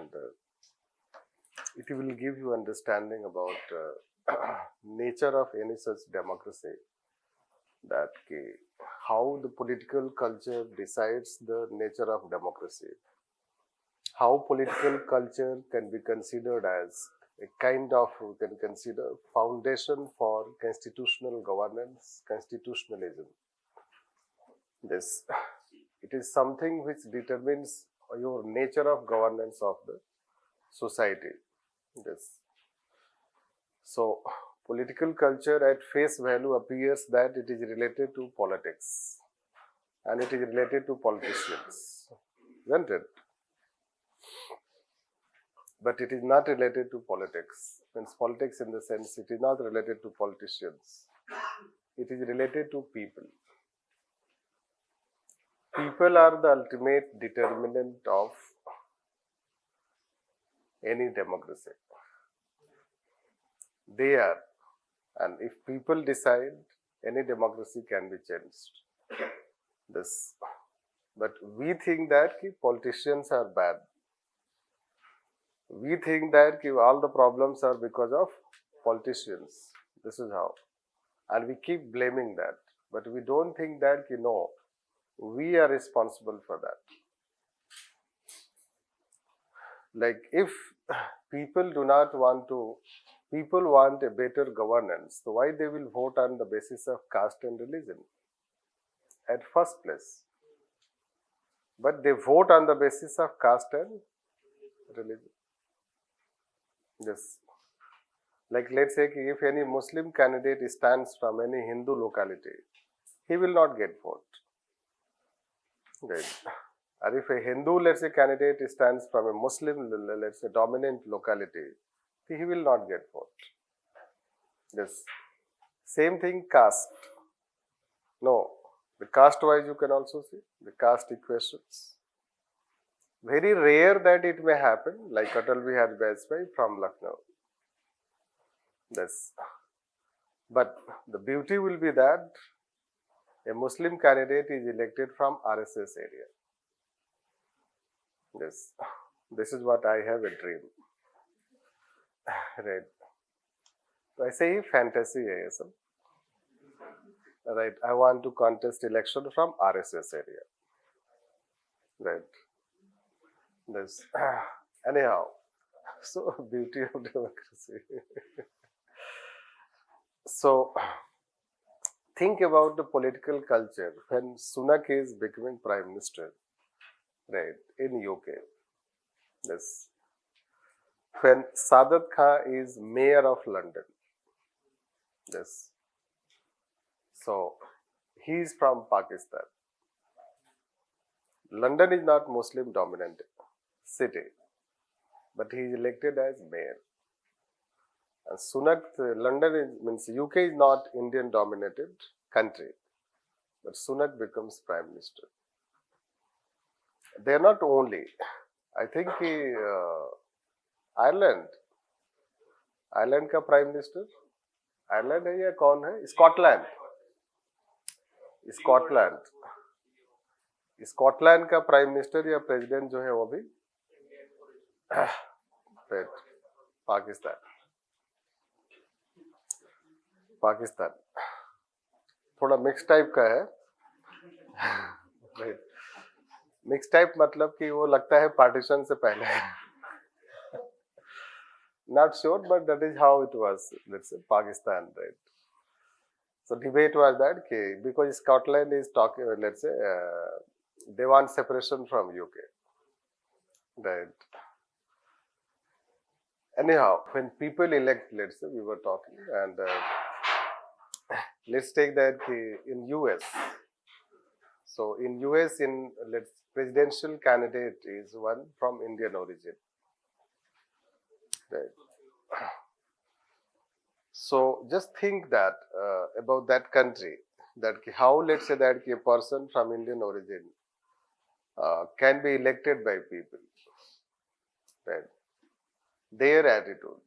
and it will give you understanding about nature of any such democracy, that how the political culture decides the nature of democracy, how political culture can be considered as a kind of, you can consider, foundation for constitutional governance, constitutionalism. This, it is something which determines your nature of governance of the society. This. So, political culture at face value appears that it is related to politics and it is related to politicians, isn't it? But it is not related to politics. Means politics in the sense it is not related to politicians. It is related to people. People are the ultimate determinant of any democracy. They are. And if people decide, any democracy can be changed. This. But we think that politicians are bad. We think that all the problems are because of politicians. This is how. And we keep blaming that. But we don't think that, no, we are responsible for that. Like if people do not want to, people want a better governance, so why they will vote on the basis of caste and religion at first place? But they vote on the basis of caste and religion. Yes. Like let's say if any Muslim candidate stands from any Hindu locality, he will not get vote. Right. Or if a Hindu, let's say, candidate stands from a Muslim, let's say, dominant locality, he will not get vote. Yes. Same thing, caste. No. The caste wise you can also see the caste equations. Very rare that it may happen, like Atal Bihari Vajpayee from Lucknow. Yes. But the beauty will be that a Muslim candidate is elected from RSS area. Yes. This is what I have a dream. Right. So I say fantasy hai sab. Right. I want to contest election from RSS area. Right. This. Anyhow. So beauty of democracy. So think about the political culture when Sunak is becoming Prime Minister, right, in UK. Yes. When Sadat Khan is Mayor of London. Yes. So he is from Pakistan. London is not Muslim dominant city, but he is elected as mayor. And Sunak, London means UK is not Indian dominated country, but Sunak becomes Prime Minister. They are not only, I think Ireland का Prime Minister, Ireland है या कौन है? Scotland का Prime Minister या President जो है वो भी पाकिस्तान थोड़ा मिक्स टाइप का है. मिक्स टाइप मतलब कि वो लगता है पार्टीशन से पहले. Not sure, but that is how it was. Let's say Pakistan, right? So debate was that because Scotland is talking, let's say they want separation from UK, right? Anyhow, when people elect, let's say we were talking, and let's take that in US. So in US, in presidential candidate is one from Indian origin, right? So just think that about that country, that how let's say that a person from Indian origin can be elected by people, right? Their attitude.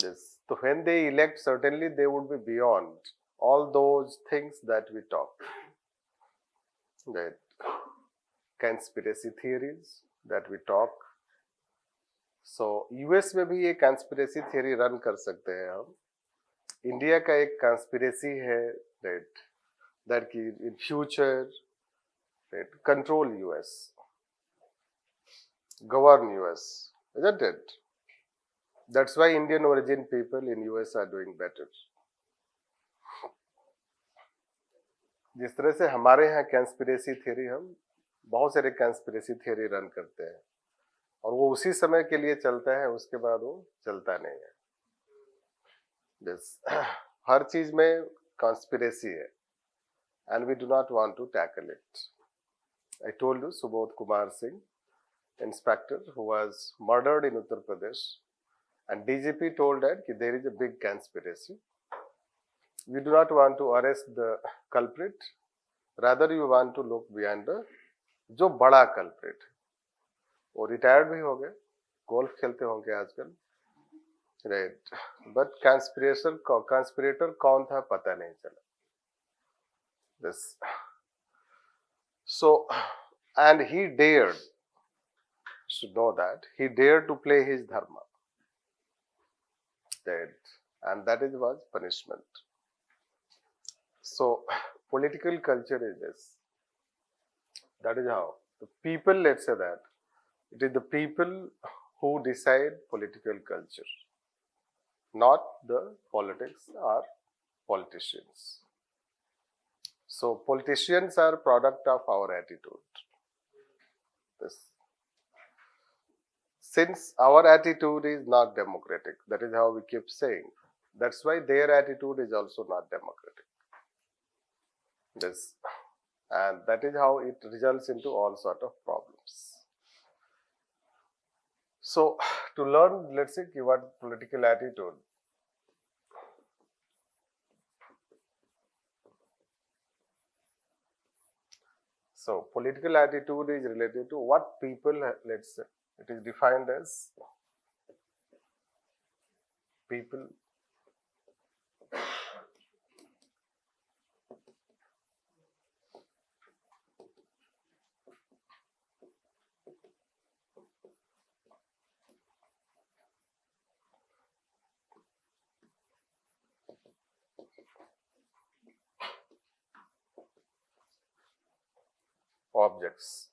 Yes. So when they elect, certainly they would be beyond all those things that we talk. Right? Conspiracy theories that we talk, so US में भी ये conspiracy theory run कर सकते हैं हम. India का एक conspiracy है that ki in future, right, control US, govern US, isn't it? That's why Indian origin people in US are doing better. जिस तरह से हमारे यहाँ कंस्पिरेसी थियरी, हम बहुत सारे कंस्पिरेसी थियरी रन करते हैं और वो उसी समय के लिए चलता है, उसके बाद वो चलता नहीं है. हर चीज में कंस्पिरेसी है and we do not want to tackle it. I told you Subodh Kumar Singh, inspector who was murdered in Uttar Pradesh, and DGP told that there is a big conspiracy. We do not want to arrest the culprit, rather you want to look behind the जो बड़ा culprit. वो retired भी हो गए, golf खेलते होंगे आजकल, right? But conspirator कौन था पता नहीं चला. This. So, and he dared, to know that, he dared to play his dharma. And that was punishment. So, political culture is this. That is how. The people, let's say that, it is the people who decide political culture, not the politics or politicians. So politicians are product of our attitude. This. Since our attitude is not democratic, that is how we keep saying. That's why their attitude is also not democratic. This. And that is how it results into all sort of problems. So to learn, let's see what political attitude. So, political attitude is related to what people, let's say, it is defined as people objects.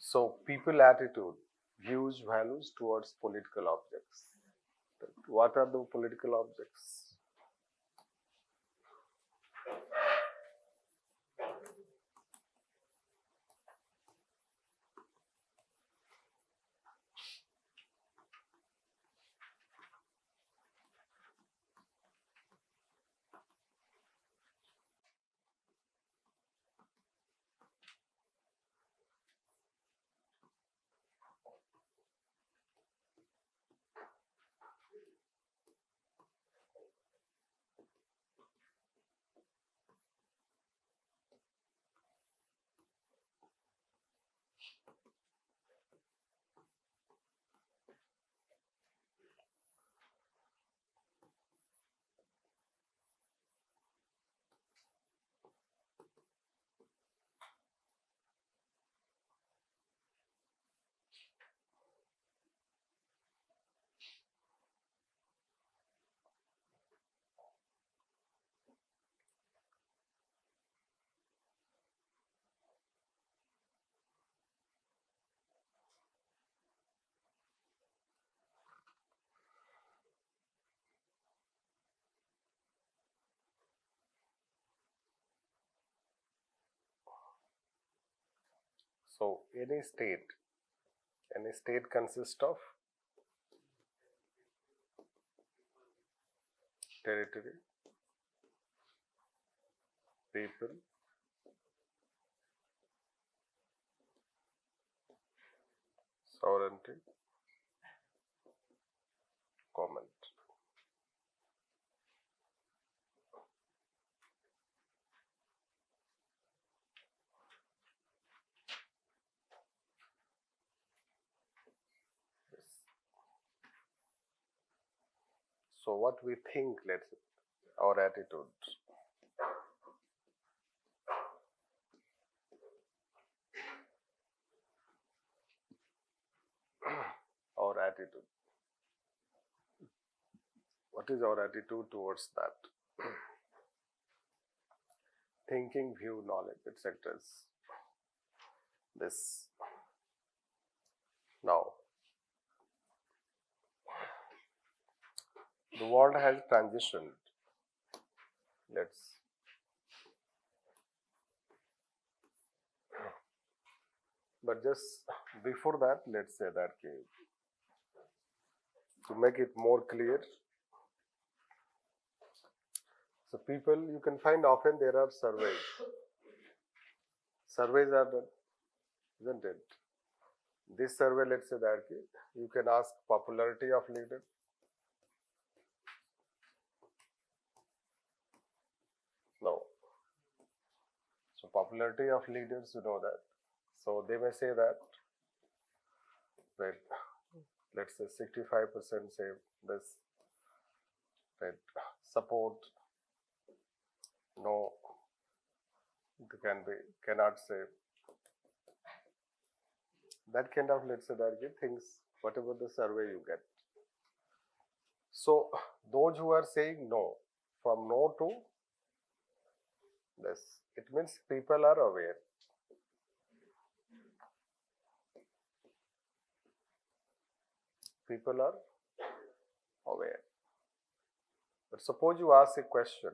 So, people attitude, views, values towards political objects. What are the political objects? So any state consists of territory, people, sovereignty, comment. Yes. So what we think, let's say, our attitude. Our attitude. What is our attitude towards that? Thinking, view, knowledge, etc. This. Now, the world has transitioned. But just before that, let's say that to make it more clear, so people, you can find often there are surveys. Surveys are done, isn't it? This survey, let's say that you can ask popularity of leader. No. So popularity of leaders, you know that. So they may say that, right, let's say 65% say this, right, support, no, cannot say. That kind of, let's say that things, whatever the survey you get. So those who are saying no, from no to this, it means people are aware. People are aware. But suppose you ask a question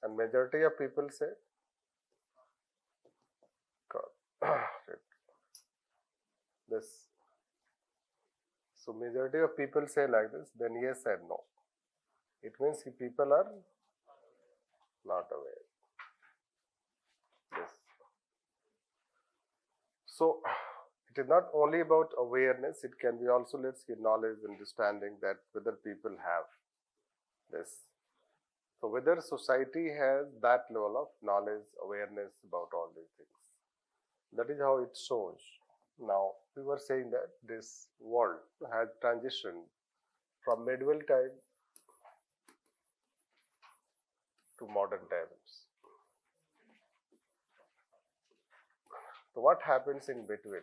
and majority of people say, this. So majority of people say like this, then yes and no. It means people are not aware. Yes. So it is not only about awareness, it can be also, let's say, knowledge, understanding that whether people have this. So whether society has that level of knowledge, awareness about all these things. That is how it shows. Now, we were saying that this world has transitioned from medieval time to modern times. So what happens in between?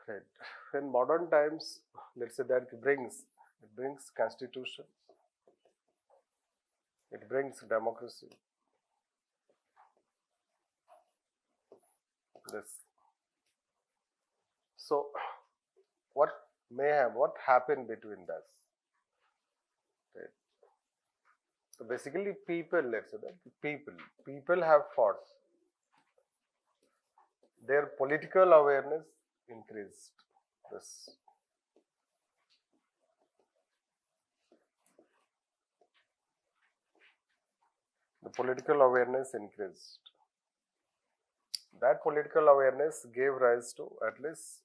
Right. In modern times, let's say that it brings constitution, it brings democracy. This. So what happened between this? Right. So basically people, let's say that people have fought. Their political awareness increased. This. The political awareness increased. That political awareness gave rise to at least,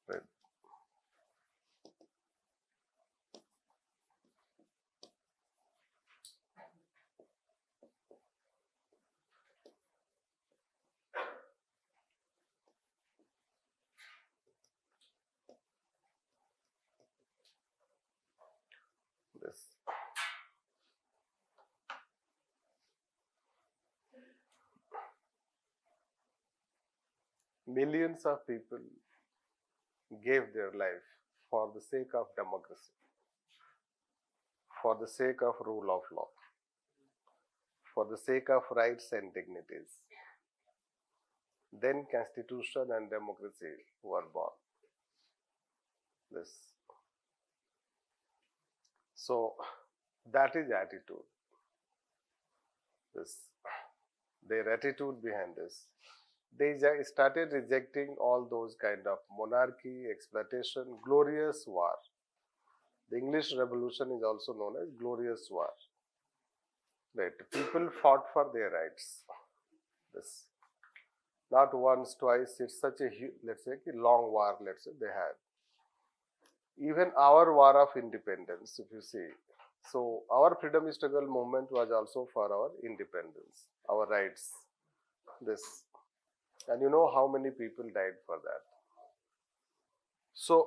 right, this. Millions of people gave their life for the sake of democracy, for the sake of rule of law, for the sake of rights and dignities. Then constitution and democracy were born. This. So that is attitude. this, their attitude behind this. They started rejecting all those kind of monarchy, exploitation, glorious war. The English Revolution is also known as glorious war. Right? People fought for their rights. This, not once, twice. It's such a let's say long war. Let's say they had. Even our war of independence, if you see, so our freedom struggle movement was also for our independence, our rights. This, and you know how many people died for that. So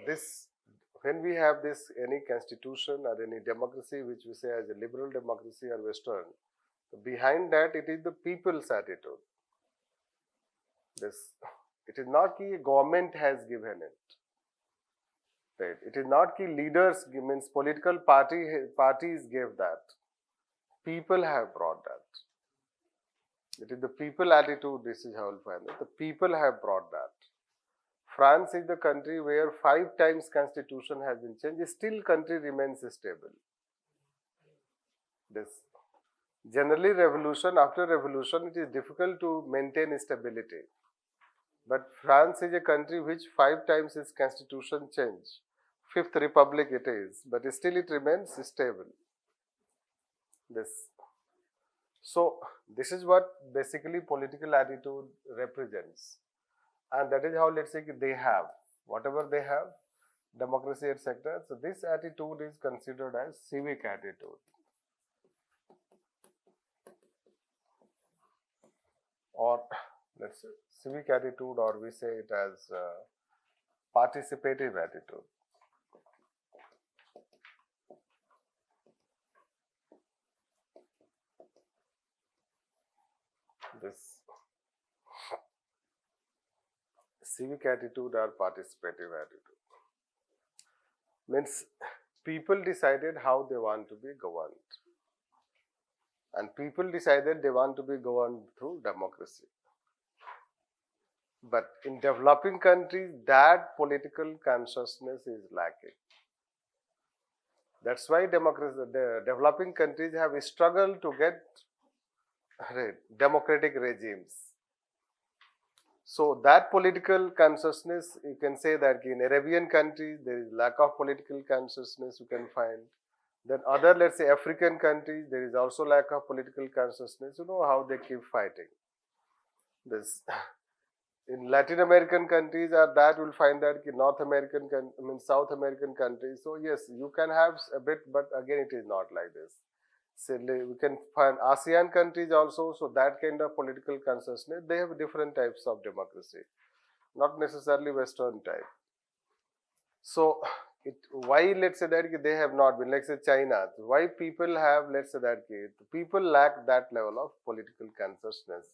this, when we have this any constitution or any democracy which we say as a liberal democracy or Western, behind that it is the people's attitude. This, it is not that government has given it. Right. It is not that leaders, means political parties gave that. People have brought that. It is the people attitude. This is how you find it. The people have brought that. France is the country where 5 times constitution has been changed. Still, country remains stable. This, generally, revolution, after revolution, it is difficult to maintain stability. But France is a country which 5 times its constitution changed. 5th Republic it is, but still it remains stable. This. So, this is what basically political attitude represents. And that is how, let's say, they have, whatever they have, democracy, etc. So, this attitude is considered as civic attitude. Or, let's say, civic attitude, or we say it as participative attitude. This civic attitude or participative attitude means people decided how they want to be governed, and people decided they want to be governed through democracy. But in developing countries, that political consciousness is lacking. That's why the developing countries have struggled to get democratic regimes. So that political consciousness, you can say that in Arabian countries, there is lack of political consciousness you can find. Then other, let's say, African countries, there is also lack of political consciousness. You know how they keep fighting. This, in Latin American countries, or that you will find that in North American, South American countries. So yes, you can have a bit, but again, it is not like this. So we can find ASEAN countries also, so that kind of political consciousness, they have different types of democracy, not necessarily Western type. So, why, let's say that they have not been, let's say China, why people have, let's say that people lack that level of political consciousness.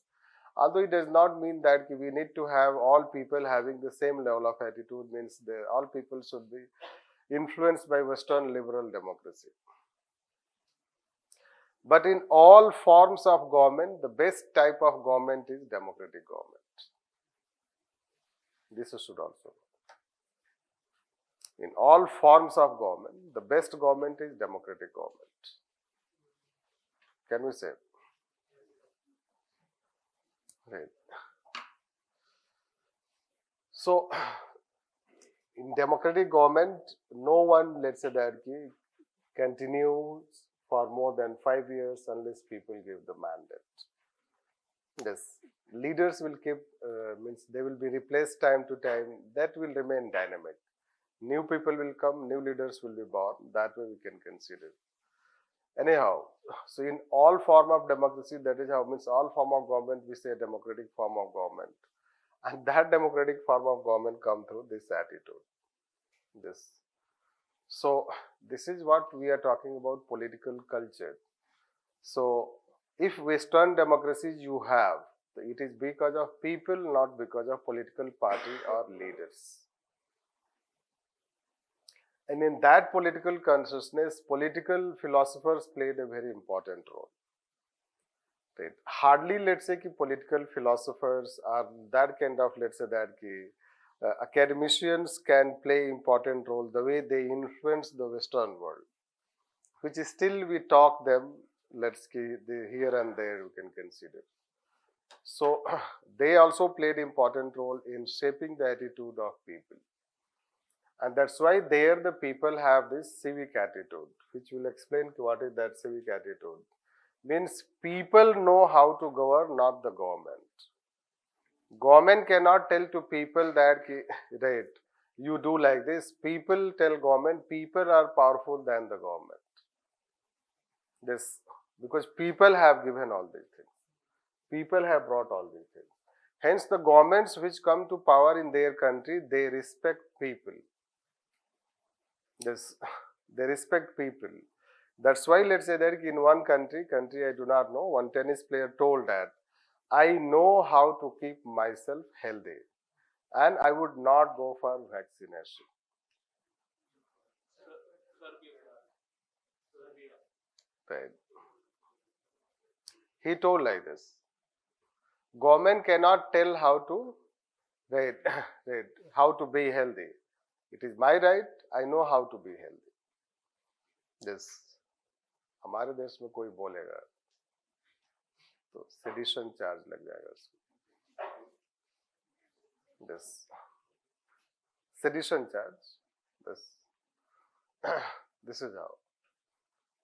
Although it does not mean that we need to have all people having the same level of attitude, means all people should be influenced by Western liberal democracy. But in all forms of government, the best type of government is democratic government. This should also know. In all forms of government, the best government is democratic government. Can we say? Right. So, in democratic government, no one, let's say that, continues for more than 5 years unless people give the mandate. Yes, leaders will keep, means they will be replaced time to time. That will remain dynamic. New people will come, new leaders will be born. That way we can consider. Anyhow, so in all form of democracy, that is how, means all form of government, we say democratic form of government. And that democratic form of government come through this attitude. This. So, this is what we are talking about, political culture. So, if Western democracies you have, it is because of people, not because of political party or leaders. And in that political consciousness, political philosophers played a very important role. Right. Hardly, let's say, political philosophers are that kind of, let's say that academicians can play important role the way they influence the Western world, which is still we talk them, let's keep here and there we can consider. So they also played important role in shaping the attitude of people. And that's why there the people have this civic attitude, which will explain what is that civic attitude. Means people know how to govern, not the government. Government cannot tell to people that, right, you do like this. People tell government, people are powerful than the government. This, because people have given all these things. People have brought all these things. Hence the governments which come to power in their country, they respect people. This, they respect people. That's why let's say that in one country I do not know, one tennis player told that, I know how to keep myself healthy and I would not go for vaccination. Right. He told like this. Government cannot tell how to, right, right, how to be healthy. It is my right, I know how to be healthy. This, हमारे देश में कोई बोलेगा तो sedition charge लग जाएगा उसको. This sedition charge. This is how.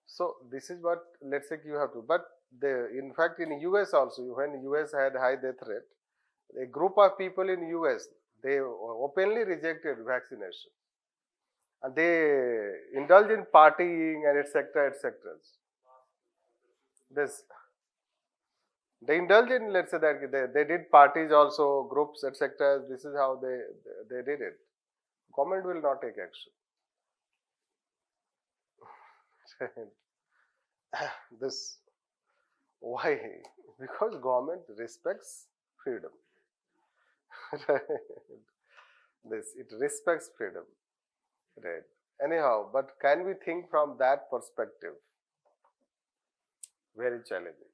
So this is what, let's say you have to. But in fact in US also, when US had high death rate, a group of people in US, they openly rejected vaccination, and they indulge in partying and etc. etc. This, they indulge in, let's say that they did parties also, groups etc. This is how they did it. Government will not take action. This, why? Because government respects freedom. This, it respects freedom. Right. Anyhow, but can we think from that perspective? Very challenging.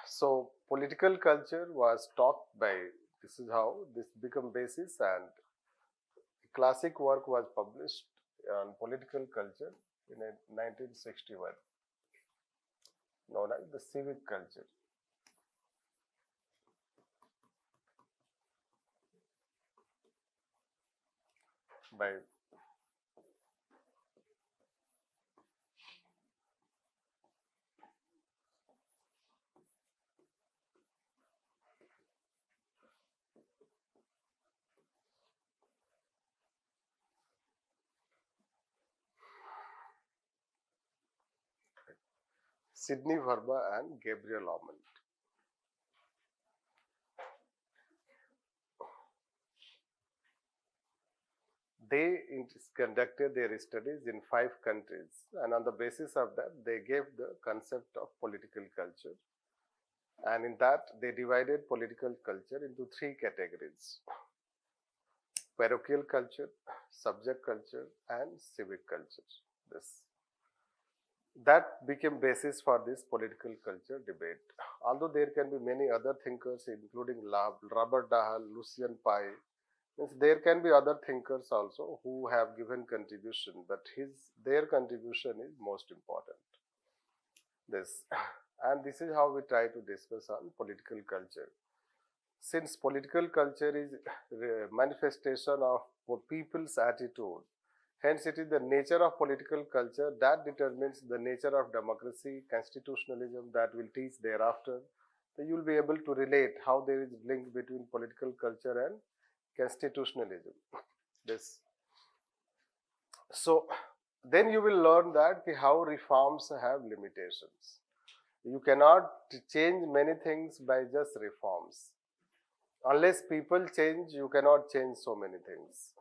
So political culture was taught by, this is how this become basis, and classic work was published on political culture in 1961, known as the civic culture. By Sidney Verba and Gabriel Ormond. They conducted their studies in 5 countries, and on the basis of that, they gave the concept of political culture. And in that, they divided political culture into 3 categories: parochial culture, subject culture, and civic culture. That became basis for this political culture debate. Although there can be many other thinkers, including Robert Dahl, Lucian Pye, there can be other thinkers also who have given contribution, but their contribution is most important. And this is how we try to discuss on political culture. Since political culture is a manifestation of people's attitude, hence it is the nature of political culture that determines the nature of democracy, constitutionalism, that will teach thereafter. So you will be able to relate how there is link between political culture and constitutionalism. So then you will learn that how reforms have limitations. You cannot change many things by just reforms. Unless people change, you cannot change so many things.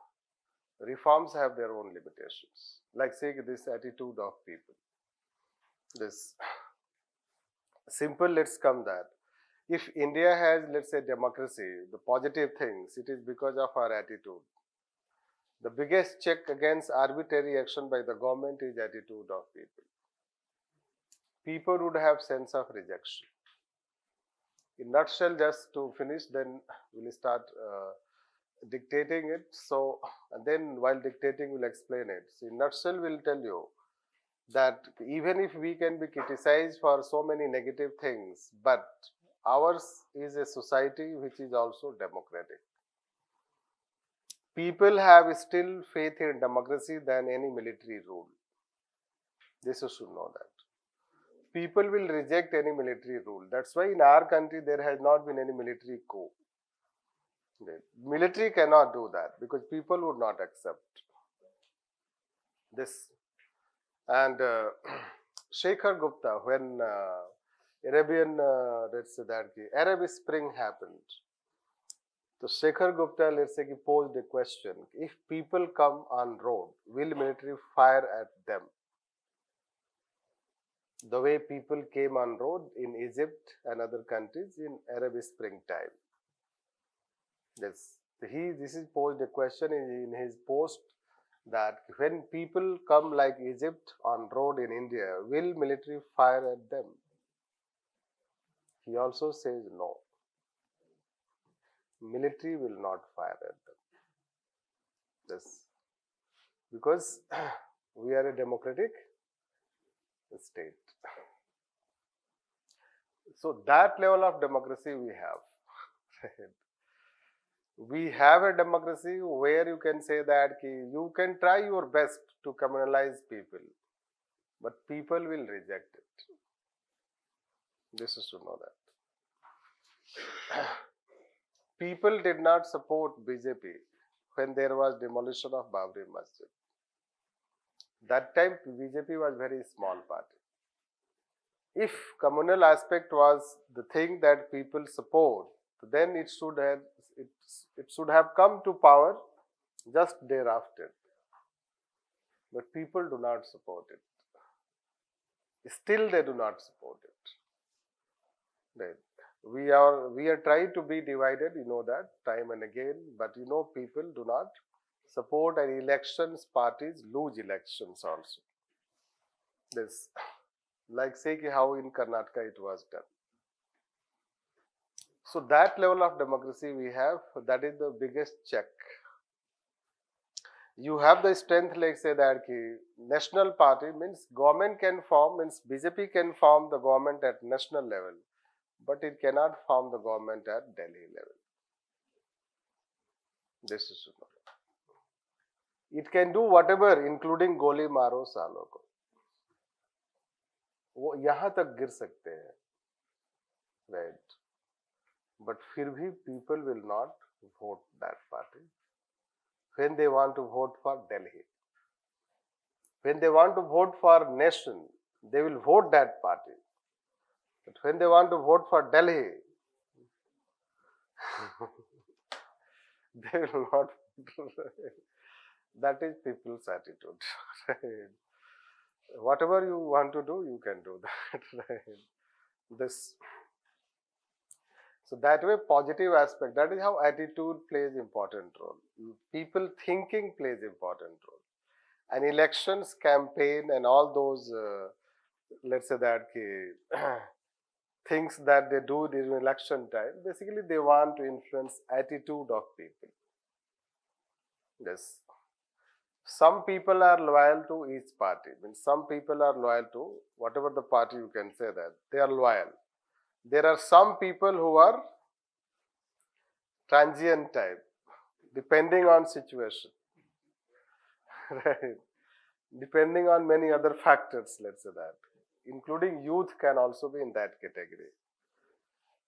Reforms have their own limitations. Like say this attitude of people. This simple, let's come that. If India has, let's say, democracy, the positive things, it is because of our attitude. The biggest check against arbitrary action by the government is attitude of people. People would have sense of rejection. In nutshell, just to finish, then we'll start dictating it. So, and then while dictating, we'll explain it. So in nutshell, we'll tell you that even if we can be criticized for so many negative things, but ours is a society which is also democratic. People have still faith in democracy than any military rule. This you should know that. People will reject any military rule. That's why in our country there has not been any military coup. The military cannot do that because people would not accept this. And Shekhar Gupta, when Arabian, let's say that Arab Spring happened, so Shekhar Gupta, let's say, posed a question: if people come on road, will military fire at them? The way people came on road in Egypt and other countries in Arab Spring time. Yes, this is posed a question in his post that when people come like Egypt on road in India, will military fire at them? He also says no. Military will not fire at them. Yes, because we are a democratic state. So that level of democracy we have. We have a democracy where you can say that you can try your best to communalize people, but people will reject it. This is to know that. People did not support BJP when there was demolition of Babri Masjid. That time BJP was very small party. If communal aspect was the thing that people support, then it should have come to power just thereafter. But people do not support it. Still they do not support it. Right. We are trying to be divided, you know that, time and again, but you know people do not support, and elections, parties lose elections also. This, like say how in Karnataka it was done. So that level of democracy we have, that is the biggest check. You have the strength, like say that national party means government can form, means BJP can form the government at national level, but it cannot form the government at Delhi level. This is it can do whatever, including goli maro सालों को, वो यहाँ तक गिर सकते हैं, right? But फिर भी people will not vote that party when they want to vote for Delhi. When they want to vote for nation, they will vote that party. But when they want to vote for Delhi, they will not. That is people's attitude. Right? Whatever you want to do, you can do that. Right? This. So that way, positive aspect. That is how attitude plays important role. People thinking plays important role. And elections, campaign, and all those, let's say that things that they do during election time, basically they want to influence attitude of people. Yes. Some people are loyal to each party. I mean, some people are loyal to whatever the party, you can say that. They are loyal. There are some people who are transient type, depending on situation. Right? Depending on many other factors, let's say that. Including youth can also be in that category.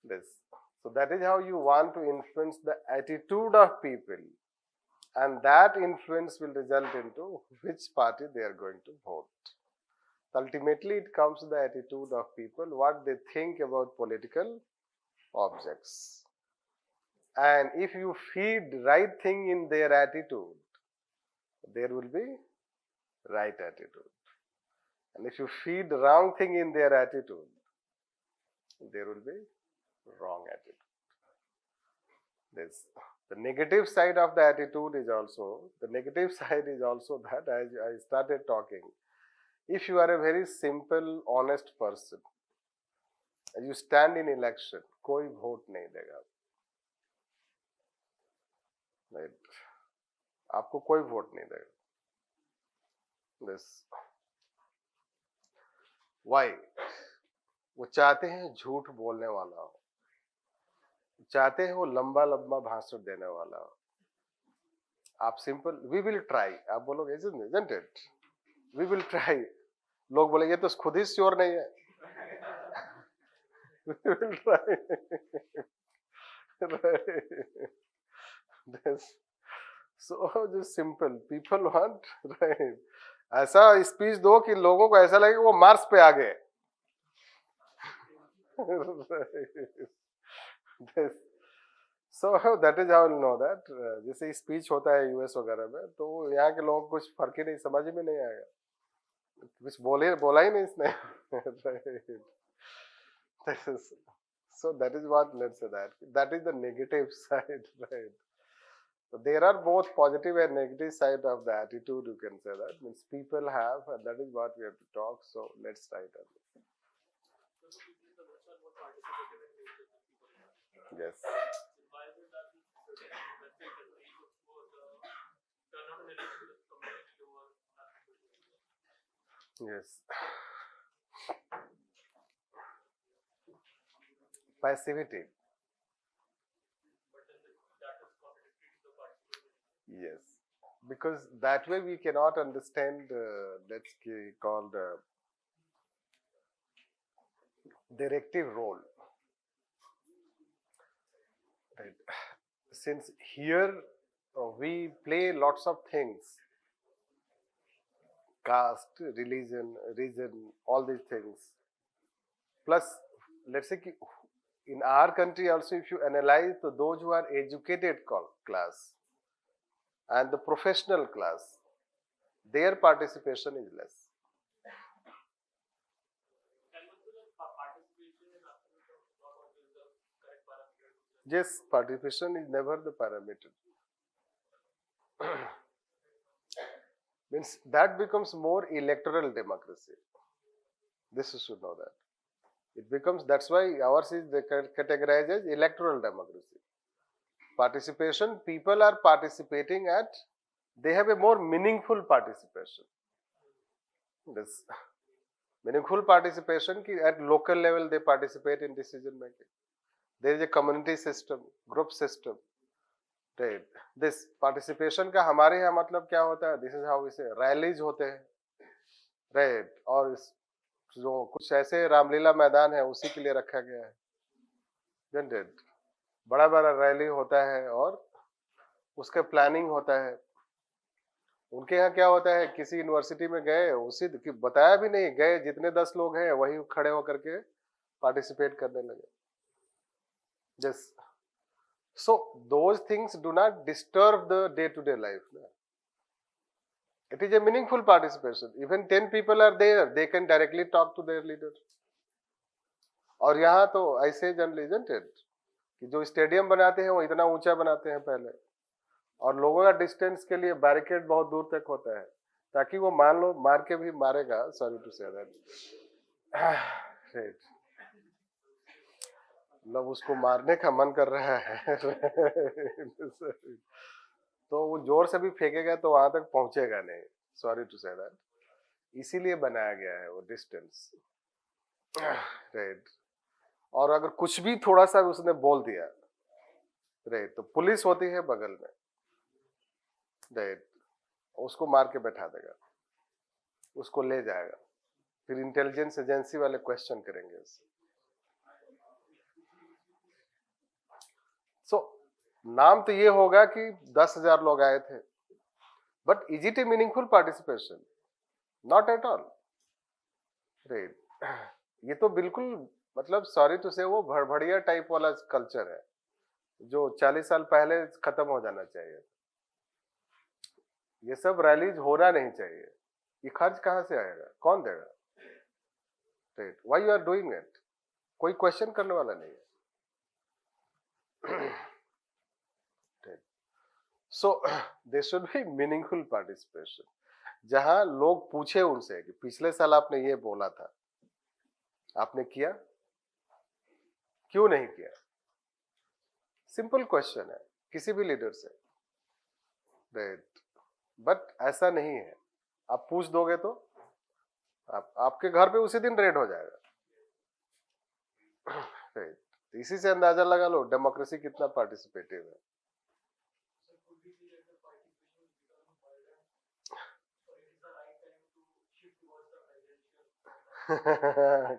This. So that is how you want to influence the attitude of people, and that influence will result into which party they are going to vote. Ultimately, it comes to the attitude of people, what they think about political objects. And if you feed right thing in their attitude, there will be right attitude. And if you feed wrong thing in their attitude, there will be wrong attitude. This. The negative side of the attitude is also, that as I started talking, if you are a very simple, honest person, you stand in election, कोई vote नहीं देगा, right? आपको कोई vote नहीं देगा. This. Y? वो चाहते हैं झूठ बोलने वाला हो, चाहते हैं वो लंबा लंबा भाषण देने वाला हो। आप सिंपल वी विल ट्राई आप बोलोगे, isn't it? We will try. लोग बोले ये तो खुद ही श्योर नहीं है। We will try. Right. That's so just simple. People want, right? ऐसा स्पीच दो कि लोगों को ऐसा लगे कि वो मार्स पे आ गए। So that is how you'll know that. जैसे स्पीच होता है यूएस वगैरह में, तो यहाँ के लोगों को कुछ फर्क ही नहीं, समझ में नहीं आएगा, कुछ बोला ही नहीं इसने। Right. So that is what, let's say that is the negative side, right? So there are both positive and negative side of the attitude, you can say that. Means people have, and that is what we have to talk. So let's try it. Yes. Yes. Passivity. Yes. Because that way we cannot understand, let's call the directive role. Right. Since here we play lots of things, caste, religion, region, all these things. Plus, let's say in our country also, if you analyze those who are educated class and the professional class, their participation is less. Yes, participation is never the parameter. Means that becomes more electoral democracy. This you should know that. It becomes, that's why ours is categorized as electoral democracy. Participation, people are participating at, they have a more meaningful participation. This meaningful participation at local level they participate in decision making. There is a community system, group system. Right. This participation का हमारे यहाँ मतलब क्या होता है? This is how we say rallies होते हैं, right? और जो कुछ ऐसे रामलीला मैदान है उसी के लिए रखा गया है, isn't it? बड़ा बड़ा रैली होता है और उसका प्लानिंग होता है। उनके यहाँ क्या होता है, किसी यूनिवर्सिटी में गए, उसी बताया भी नहीं, गए जितने 10 लोग हैं वही खड़े होकर के पार्टिसिपेट करने लगे। Yes. So those things do not disturb the day-to-day life. It is a meaningful participation. Even 10 people are there, they can directly talk to their leader. और यहाँ तो ऐसे जनरली, isn't it, कि जो स्टेडियम बनाते हैं वो इतना ऊंचा बनाते हैं पहले, और लोगों का डिस्टेंस के लिए बैरिकेड बहुत दूर तक होता है, ताकि वो मान लो मार के भी मारेगा, sorry to say that, right, मतलब उसको मारने का मन कर रहा है तो वो जोर से भी फेंकेगा तो वहां तक पहुंचेगा नहीं, सॉरी टू से दैट, इसीलिए बनाया गया है वो डिस्टेंस, राइट। और अगर कुछ भी थोड़ा सा उसने बोल दिया, राइट, तो पुलिस होती है बगल में, राइट, उसको मार के बैठा देगा, उसको ले जाएगा, फिर इंटेलिजेंस एजेंसी वाले क्वेश्चन करेंगे उससे। सो नाम तो ये होगा कि 10,000 लोग आए थे, but is it A meaningful participation? Not at all, right. ये तो बिल्कुल मतलब सॉरी टू से वो भड़भड़िया टाइप वाला कल्चर है जो 40 साल पहले खत्म हो जाना चाहिए। ये सब रैलीज होना नहीं चाहिए। ये खर्च कहां से आएगा, कौन देगा, right? Why you are doing it? कोई क्वेश्चन करने वाला नहीं है। So they should be meaningful participation, जहां लोग पूछे उनसे कि पिछले साल आपने ये बोला था, आपने किया, क्यों नहीं किया? सिंपल क्वेश्चन है किसी भी लीडर से, राइट। बट ऐसा नहीं है, आप पूछ दोगे तो आपके घर पे उसी दिन रेड हो जाएगा। Right. इसी से अंदाजा लगा लो डेमोक्रेसी कितना पार्टिसिपेटिव है।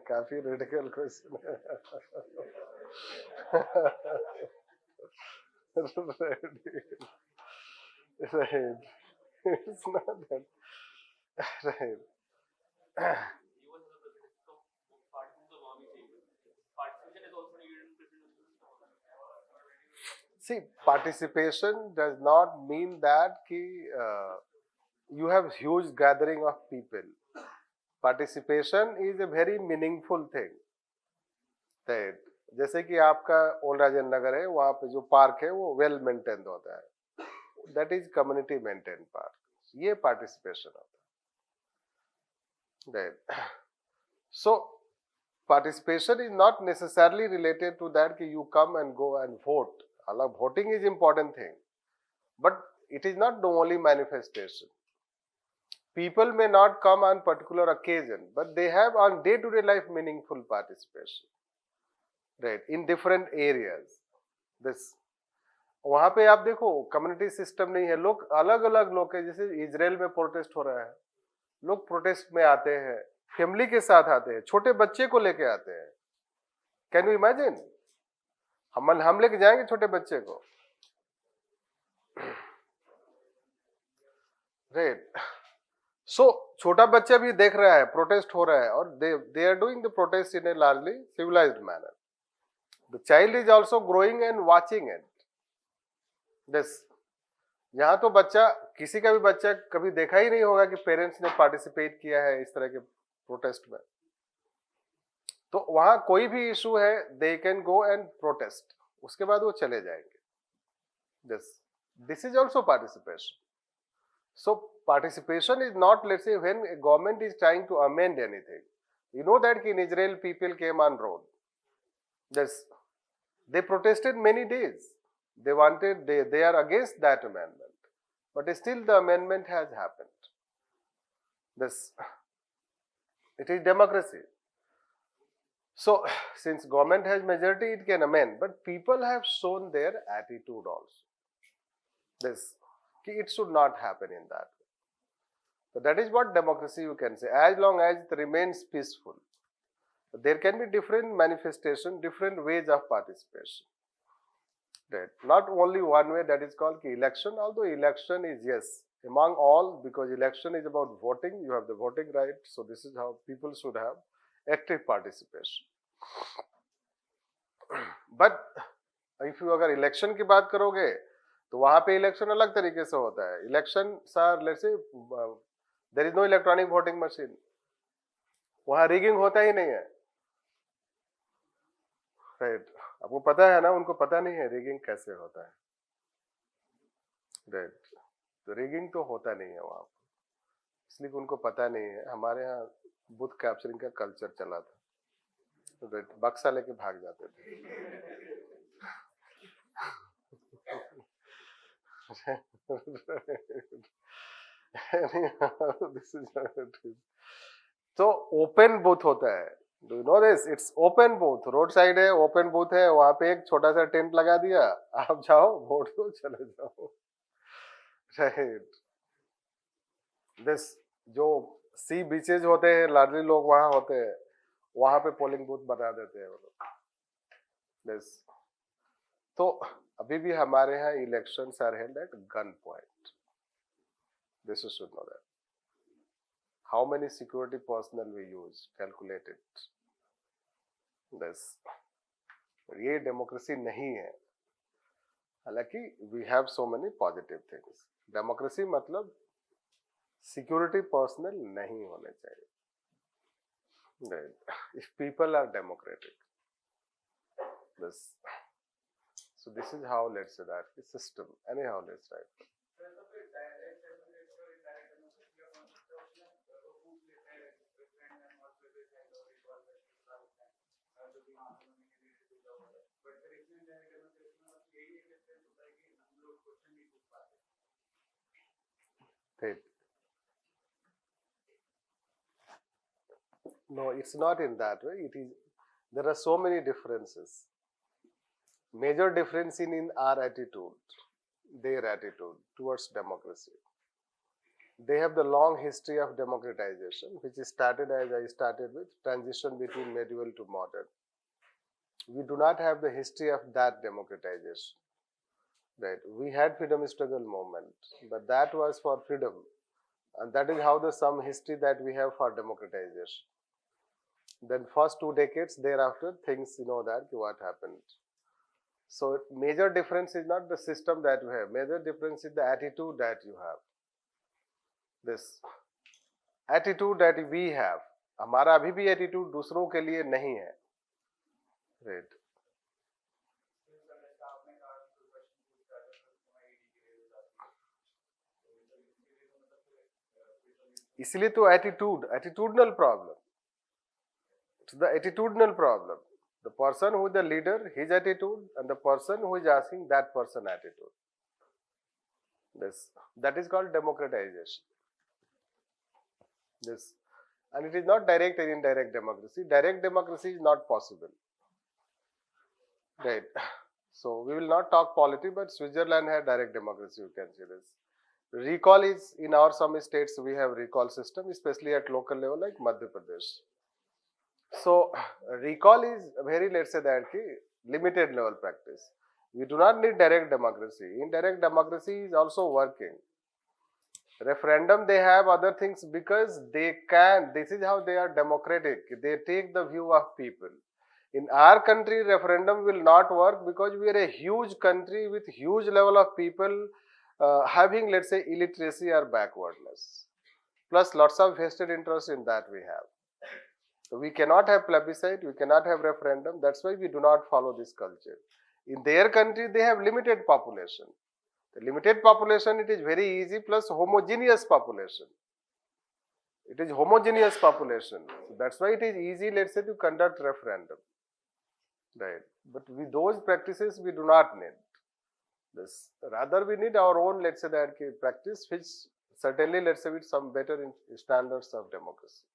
काफी रेडिकल क्वेश्चन है। Right. It's not that. Right. See, participation does not mean that you have huge gathering of people. Participation is a very meaningful thing. Right. जैसे कि आपका ओल्ड राजेंद्र नगर है, वहाँ पे जो पार्क है वो वेल मेंटेन होता है, that is community maintain park, ये पार्टिसिपेशन होता है। Right. So participation is not necessarily related to that कि you come and go and vote. अलग voting is important thing, but it is not the only manifestation. People may not come on particular occasion, but they have on day-to-day life meaningful participation, right? In different areas. This वहां पे आप देखो community system नहीं है, लोग अलग अलग लोग हैं। जैसे इजराइल में प्रोटेस्ट हो रहा है, लोग प्रोटेस्ट में आते हैं, फैमिली के साथ आते हैं, छोटे बच्चे को लेके आते हैं। Can you imagine? हम लेके जाएंगे छोटे बच्चे को, राइट? सो छोटा बच्चा भी देख रहा है प्रोटेस्ट हो रहा है, और they are doing the protest in a largely civilised manner. The child is also growing and watching it. This यहाँ तो बच्चा, किसी का भी बच्चा कभी देखा ही नहीं होगा कि पेरेंट्स ने पार्टिसिपेट किया है इस तरह के प्रोटेस्ट में। तो वहां कोई भी इशू है, they can go and protest, उसके बाद वो चले जाएंगे। This is also participation. So participation is not, let's say, when a government is trying to amend anything. You know that in Israel people came on road. They protested many days. They are against that amendment. But still the amendment has happened. It is democracy. So since government has majority, it can amend. But people have shown their attitude also. It should not happen in that way. So that is what democracy you can say, as long as it remains peaceful. There can be different manifestation, different ways of participation. Right? Not only one way, that is called election, although election is, yes, among all, because election is about voting, you have the voting right, so this is how people should have active participation. But if you अगर election की बात करोगे तो वहां पे election अलग तरीके से होता है। Election sir, let's say there is no electronic voting machine, वहां रिगिंग होता ही नहीं है, राइट? आपको पता है ना, उनको पता नहीं है रिगिंग कैसे होता है, राइट? तो रिगिंग तो होता नहीं है वहां, इसलिए उनको पता नहीं है। हमारे यहाँ बूथ कैप्चरिंग का कल्चर चला था, तो राइट, बक्सा लेके भाग जाते थे। तो ओपन बूथ होता है, do you know this? It's open booth, road side है, ओपन बूथ है, वहां पे एक छोटा सा टेंट लगा दिया, आप जाओ वोट दो, चले जाओ, राइट? दिस जो सी बीचेज होते हैं, लार्जली लोग वहां होते हैं, वहां पे पोलिंग बूथ बना देते हैं वो लोग। दिस तो अभी भी हमारे यहाँ elections are held at gunpoint. This you should know that. How many security personnel we use, calculate it. This ये डेमोक्रेसी नहीं है। हालांकि we have so many positive things. Democracy मतलब सिक्योरिटी पर्सनल नहीं होने चाहिए। If people are democratic, this. So this is how, let's say, that the system. Anyhow, let's write. Right. No, it's not in that way. It is, there are so many differences. Major difference in our attitude, their attitude towards democracy. They have the long history of democratization, which started as I started with transition between medieval to modern. We do not have the history of that democratization. Right? We had freedom struggle movement, but that was for freedom, and that is how the some history that we have for democratization. Then first 2 decades thereafter, things that what happened. So major difference is not the system that you have. Major difference is the attitude that you have. This attitude that we have. हमारा अभी भी attitude दूसरों के लिए नहीं है. Right. इसलिए तो attitudinal problem. It's the attitudinal problem. The person who is the leader, his attitude, and the person who is asking that person attitude. This, that is called democratization. This, and it is not direct and indirect democracy. Direct democracy is not possible. Right. So we will not talk politics, but Switzerland had direct democracy. You can see this. Recall is in our some states we have recall system, especially at local level like Madhya Pradesh. So recall is very, let's say that limited level practice. We do not need direct democracy. Indirect democracy is also working. Referendum, they have other things because they can. This is how they are democratic. They take the view of people. In our country, referendum will not work because we are a huge country with huge level of people having, let's say, illiteracy or backwardness. Plus lots of vested interest in that we have. So we cannot have plebiscite, we cannot have referendum. That's why we do not follow this culture. In their country, they have limited population. The limited population, it is very easy, plus homogeneous population. It is homogeneous population. So that's why it is easy, let's say, to conduct referendum. Right. But with those practices, we do not need this. Rather, we need our own, let's say, that practice, which certainly, let's say, with some better standards of democracy.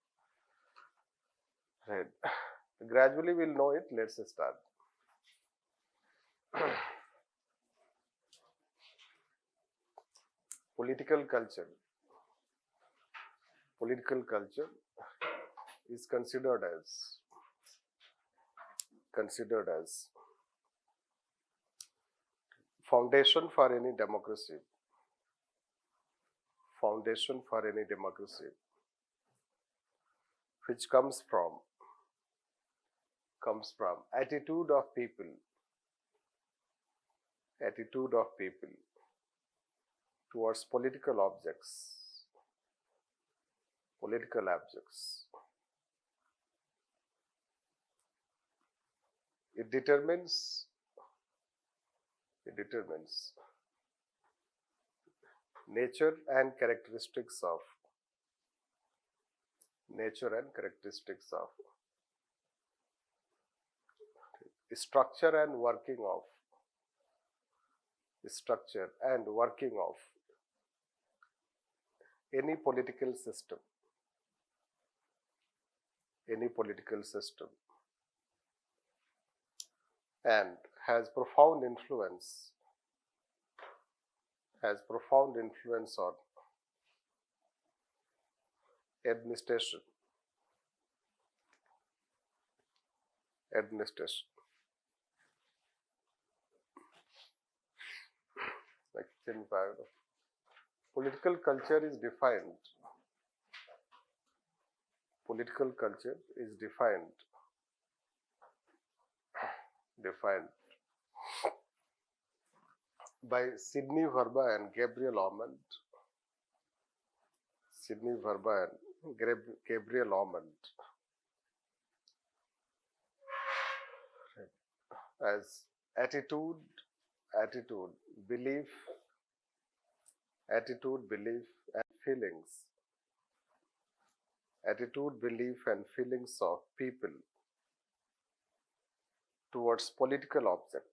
Right. Gradually, we'll know it. Let's start. Political culture. Political culture is considered as foundation for any democracy. Foundation for any democracy, which comes from attitude of people towards political objects. It determines nature and characteristics of structure and working of any political system, and has profound influence on administration. Like in paragraph. Political culture is defined. By Sidney Verba and Gabriel Ormond. As attitude, belief, and feelings of people towards political object.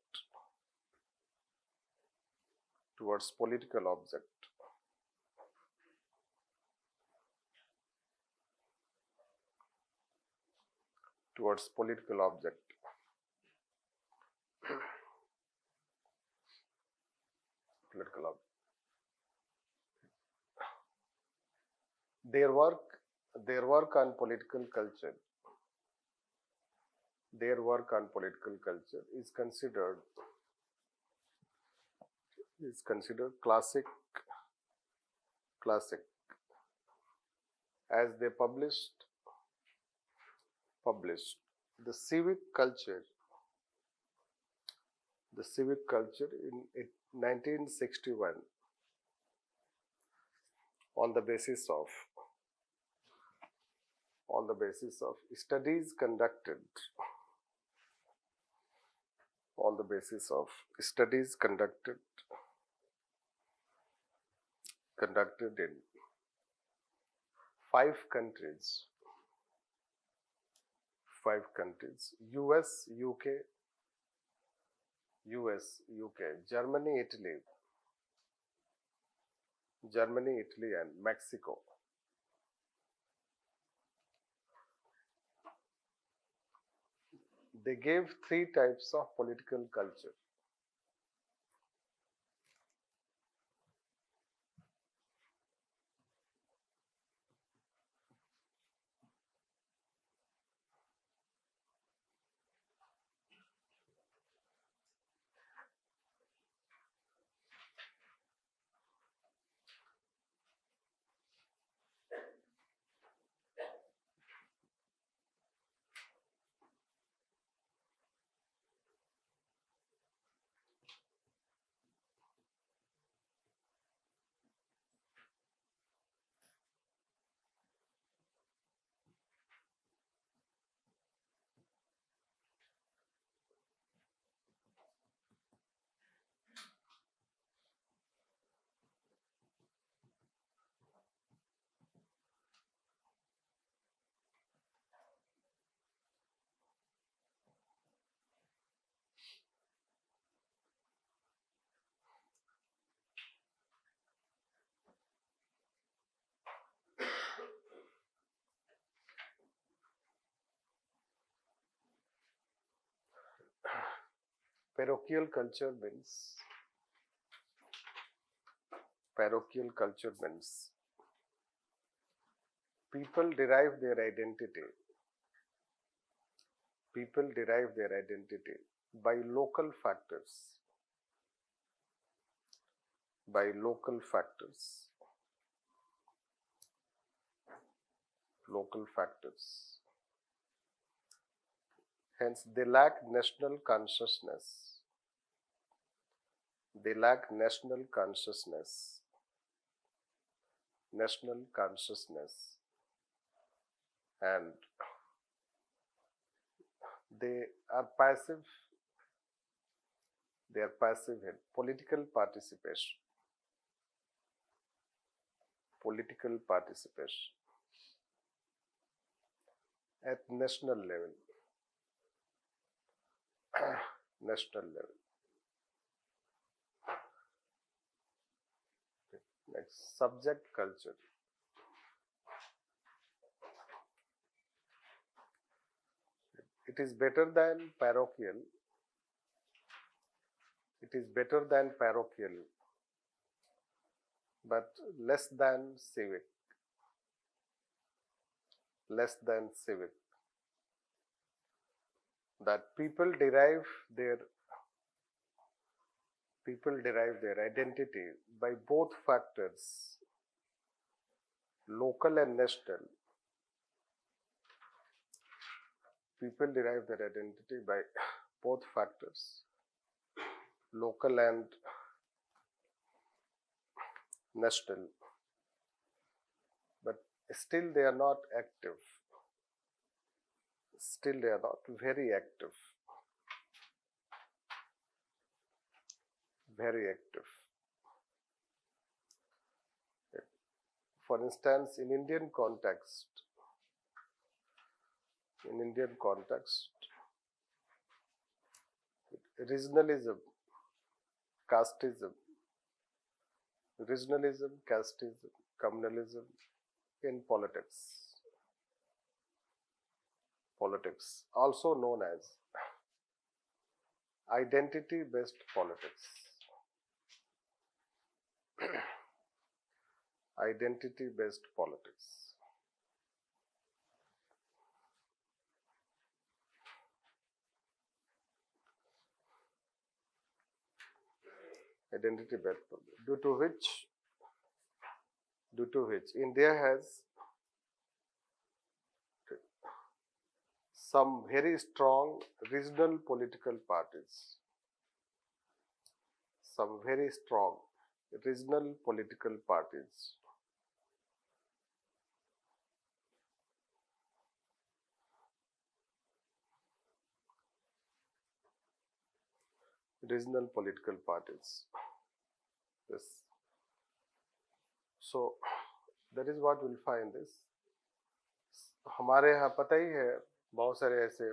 towards political object. Political object. Their work on political culture. Their work on political culture is considered classic, as they published the civic culture in 1961 on the basis of studies conducted in 5 countries, US, UK, Germany, Italy and Mexico. They gave 3 types of political culture. Parochial culture means people derive their identity by local factors. Hence, they lack national consciousness. And they are passive. In political participation. At national level. Next, subject culture. It is better than parochial. But less than civic. That people derive their identity by both factors, local and national. People derive their identity by both factors, local and national, but still they are not active. Still they are not very active. For instance, in Indian context, regionalism, casteism, communalism in politics. politics, also known as identity-based politics. Identity-based politics. Identity-based politics. Due to which India has some very strong regional political parties. Some very strong regional political parties. Regional political parties. Yes. So that is what we'll find this. हमारे यहाँ पता ही है बहुत सारे ऐसे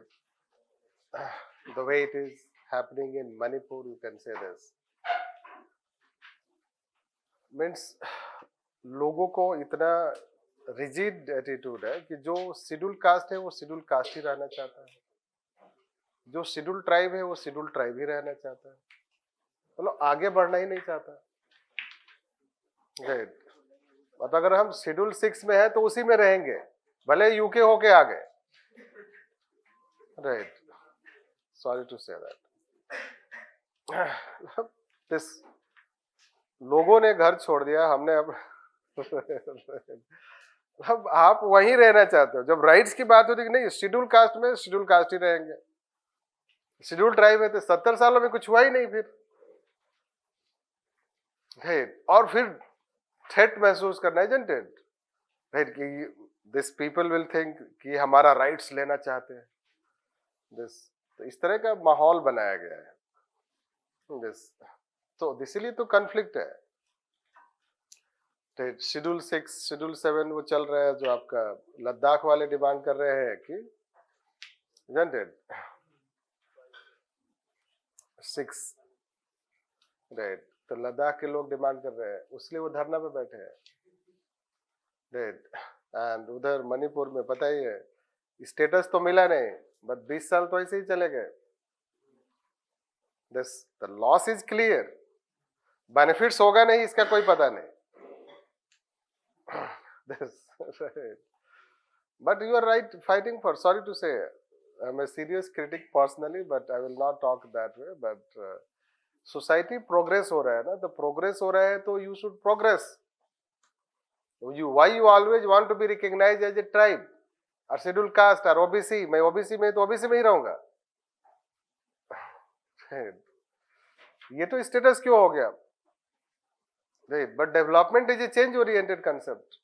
the way it is happening in Manipur, you can say this. Means लोगों को इतना rigid attitude है कि जो शेड्यूल कास्ट है वो शेड्यूल कास्ट ही रहना चाहता है, जो शेड्यूल ट्राइब है वो शेड्यूल ट्राइब ही रहना चाहता है, मतलब आगे बढ़ना ही नहीं चाहता. राइट. बट अगर हम शेड्यूल 6 में है तो उसी में रहेंगे, भले यूके होके आ गए. Right. Sorry to say that. This लोगों ने घर छोड़ दिया, हमने अब आप वहीं रहना चाहते हो. जब राइट्स की बात होती है कि नहीं शेड्यूल कास्ट में शेड्यूल कास्ट ही रहेंगे, शेड्यूल ट्राइब है तो 70 सालों में कुछ हुआ ही नहीं फिर. राइट. और फिर थ्रेट महसूस करना, isn't it? राइट, कि दिस पीपल विल थिंक कि हमारा राइट्स लेना चाहते हैं. दिस तो इस तरह का माहौल बनाया गया है. दिस तो इसीलिए तो कॉन्फ्लिक्ट है. शेड्यूल 6 शेड्यूल 7 वो चल रहा है, जो आपका लद्दाख वाले डिमांड कर रहे हैं कि isn't it? 6. राइट. तो लद्दाख के लोग डिमांड कर रहे हैं, उसलिए वो धरना पे बैठे हैं. राइट. एंड उधर मणिपुर में पता ही है स्टेटस तो मिला नहीं, बट 20 साल तो ऐसे ही चले गए. This the loss is clear, benefits होगा नहीं इसका कोई पता नहीं. But you are right fighting for, sorry to say I am a serious critic personally, but I will not talk that way. But society progress हो रहा है ना, तो प्रोग्रेस हो रहा है तो you should progress. Why you always want to be recognized as a tribe or scheduled caste or OBC? मैं OBC में तो OBC में ही रहूंगा. ये तो स्टेटस क्यों हो गया? But development is a change oriented concept.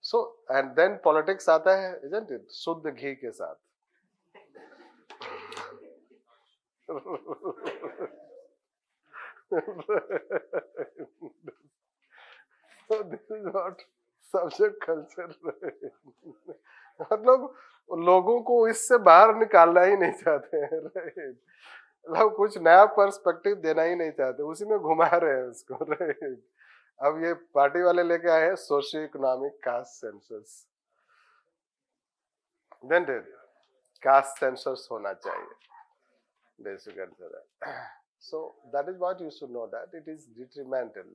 So and then politics आता है, isn't it? शुद्ध घी के साथ. So this is what subject culture. मतलब लोगों को इससे बाहर निकालना ही नहीं चाहते हैं. मतलब कुछ नया पर्सपेक्टिव देना ही नहीं चाहते, उसी में घुमा रहे हैं उसको. अब ये पार्टी वाले लेके आए हैं socio economic caste census. Then caste census होना चाहिए. So that is what you should know, that it is detrimental.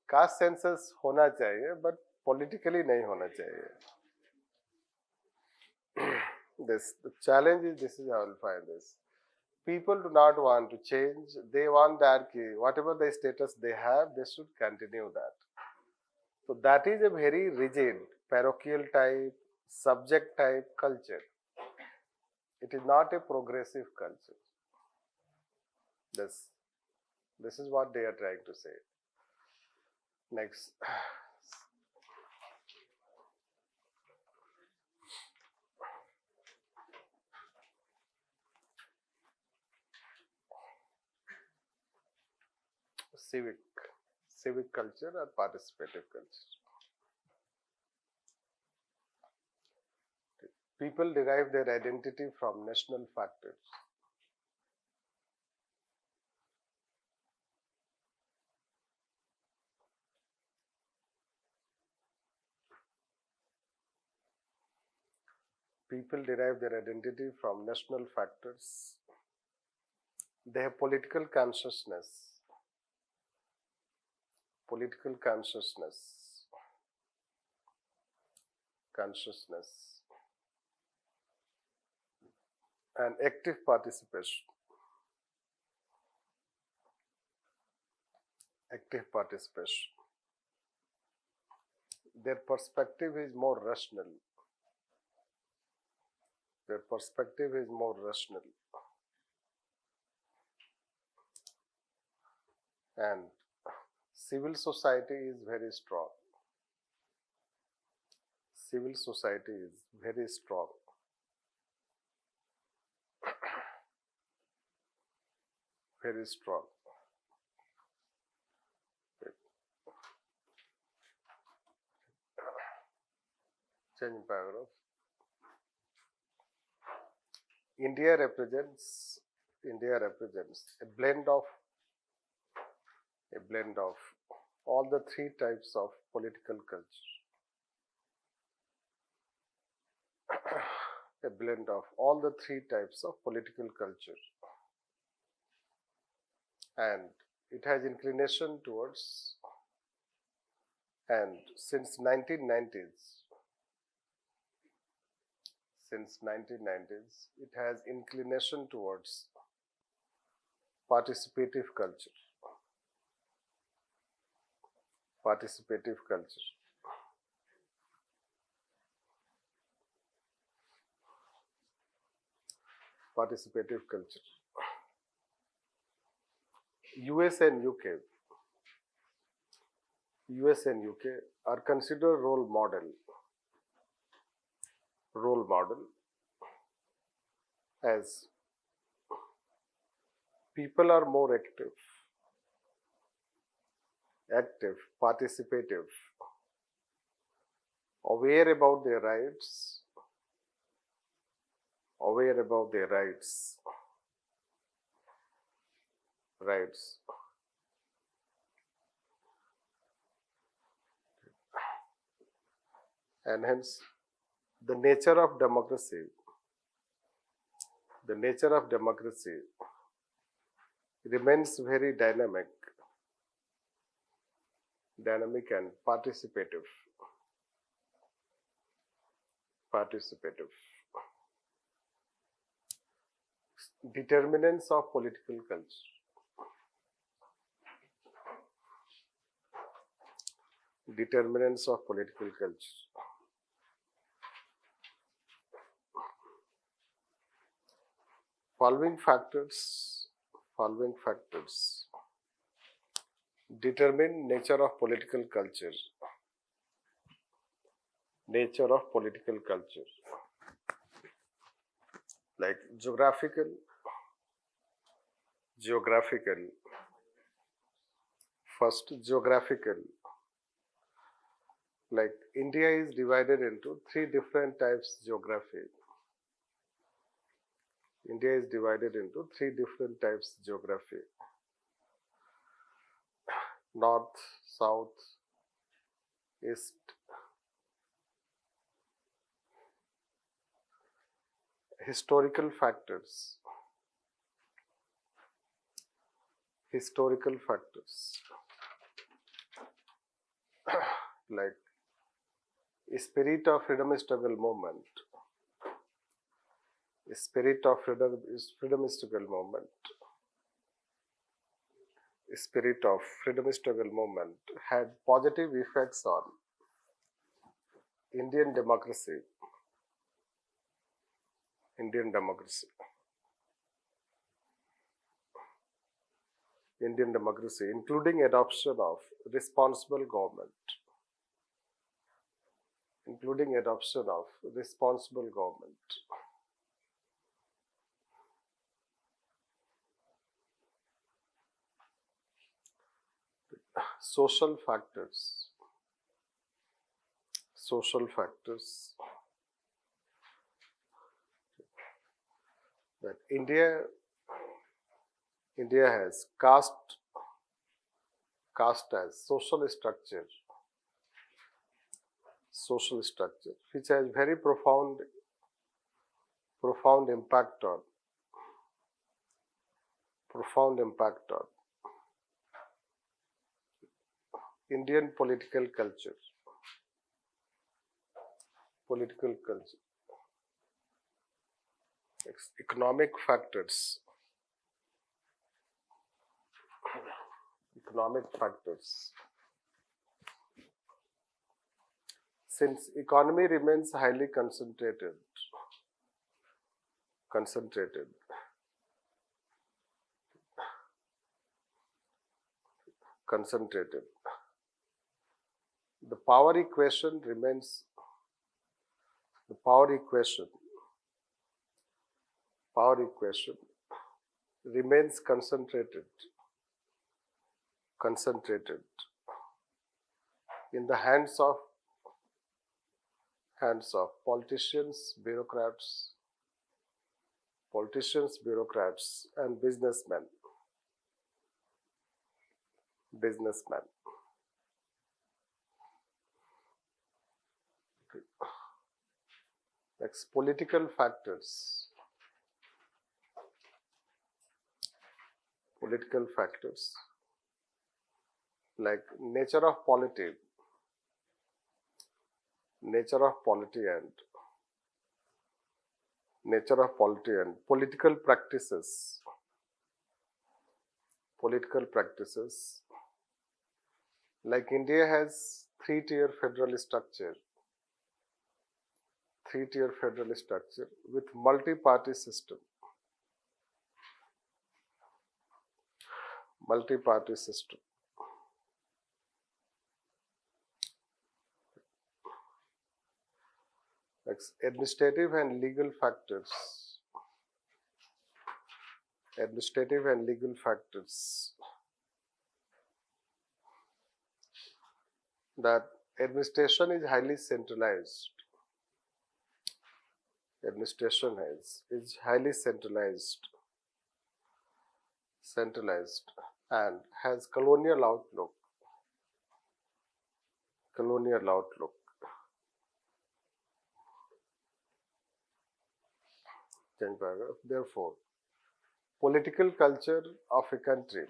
Cast census होना चाहिए बट पॉलिटिकली नहीं होना चाहिए. This the challenge is, this is how you'll find this. People do not want to change. They want that whatever the status they have, they should continue that. So that is a very rigid, parochial type, subject type culture. It is not a progressive culture. This is what they are trying to say. Next. Civic culture or participative culture. People derive their identity from national factors. People derive their identity from national factors. They have political consciousness. Political consciousness. And active participation. Their perspective is more rational. And civil society is very strong. Very strong. Change paragraph. India represents a blend of all the three types of political culture. A blend of all the three types of political culture. And it has inclination towards, and since 1990s, it has inclination towards participative culture. US and UK are considered role model as people are more active, participative, aware about their rights, and hence the nature of democracy remains very dynamic and participative. Determinants of political culture. Following factors determine nature of political culture. Like geographical. First, geographical. Like India is divided into three different types of geography. North, south, east. Historical factors. Like spirit of freedom struggle movement. Had positive effects on Indian democracy. Including adoption of responsible government. Social factors. That India has caste as social structure, which has very profound profound impact on Indian political culture, economic factors, Since economy remains highly concentrated, the power equation remains concentrated in the hands of politicians, bureaucrats, and businessmen. Next, political factors. Like nature of polity and political practices. Like India has three-tier federal structure with multi-party system. Next, administrative and legal factors. That administration is highly centralized. And has colonial outlook. Therefore, political culture of a country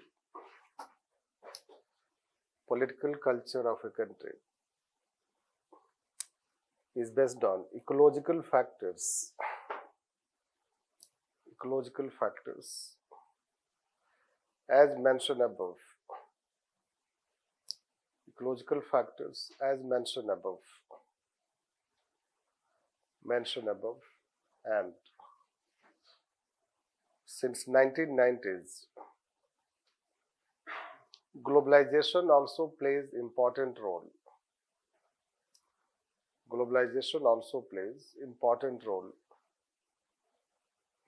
is based on ecological factors as mentioned above. And since 1990s, globalization also plays important role.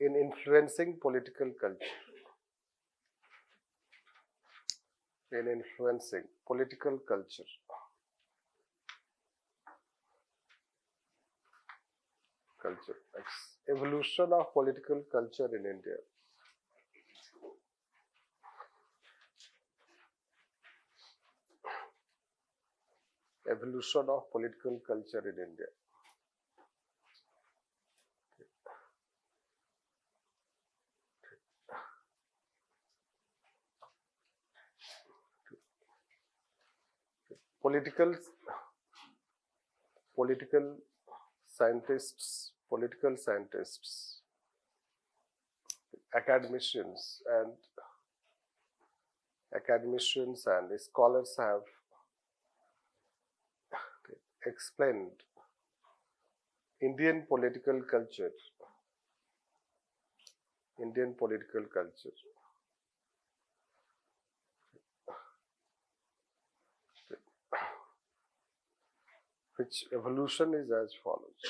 In influencing political culture. Evolution of political culture in India. Political scientists, academicians and scholars have explained Indian political culture, which evolution is as follows.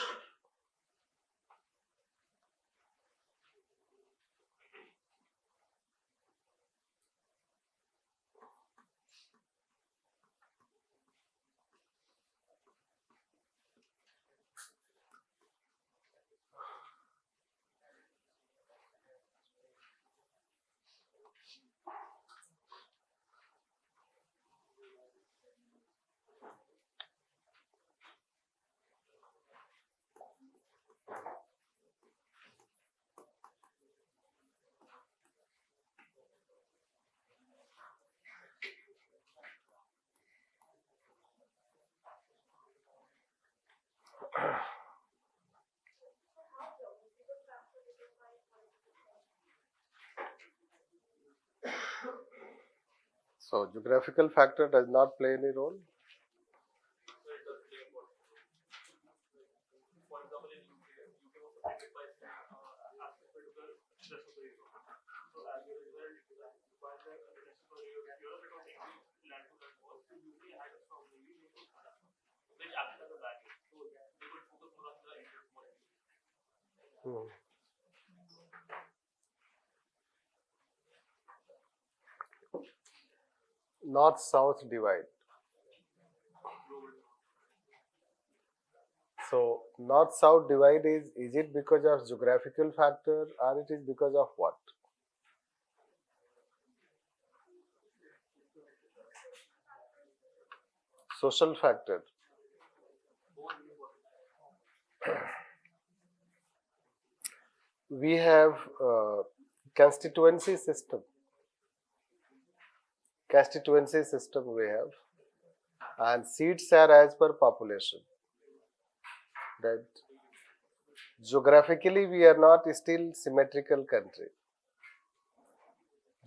So geographical factor does not play any role. Hmm. North-south divide. So north-south divide is it because of geographical factor or it is because of what? Social factor. We have constituency system. Constituency system we have, and seats are as per population. That geographically we are not still symmetrical country.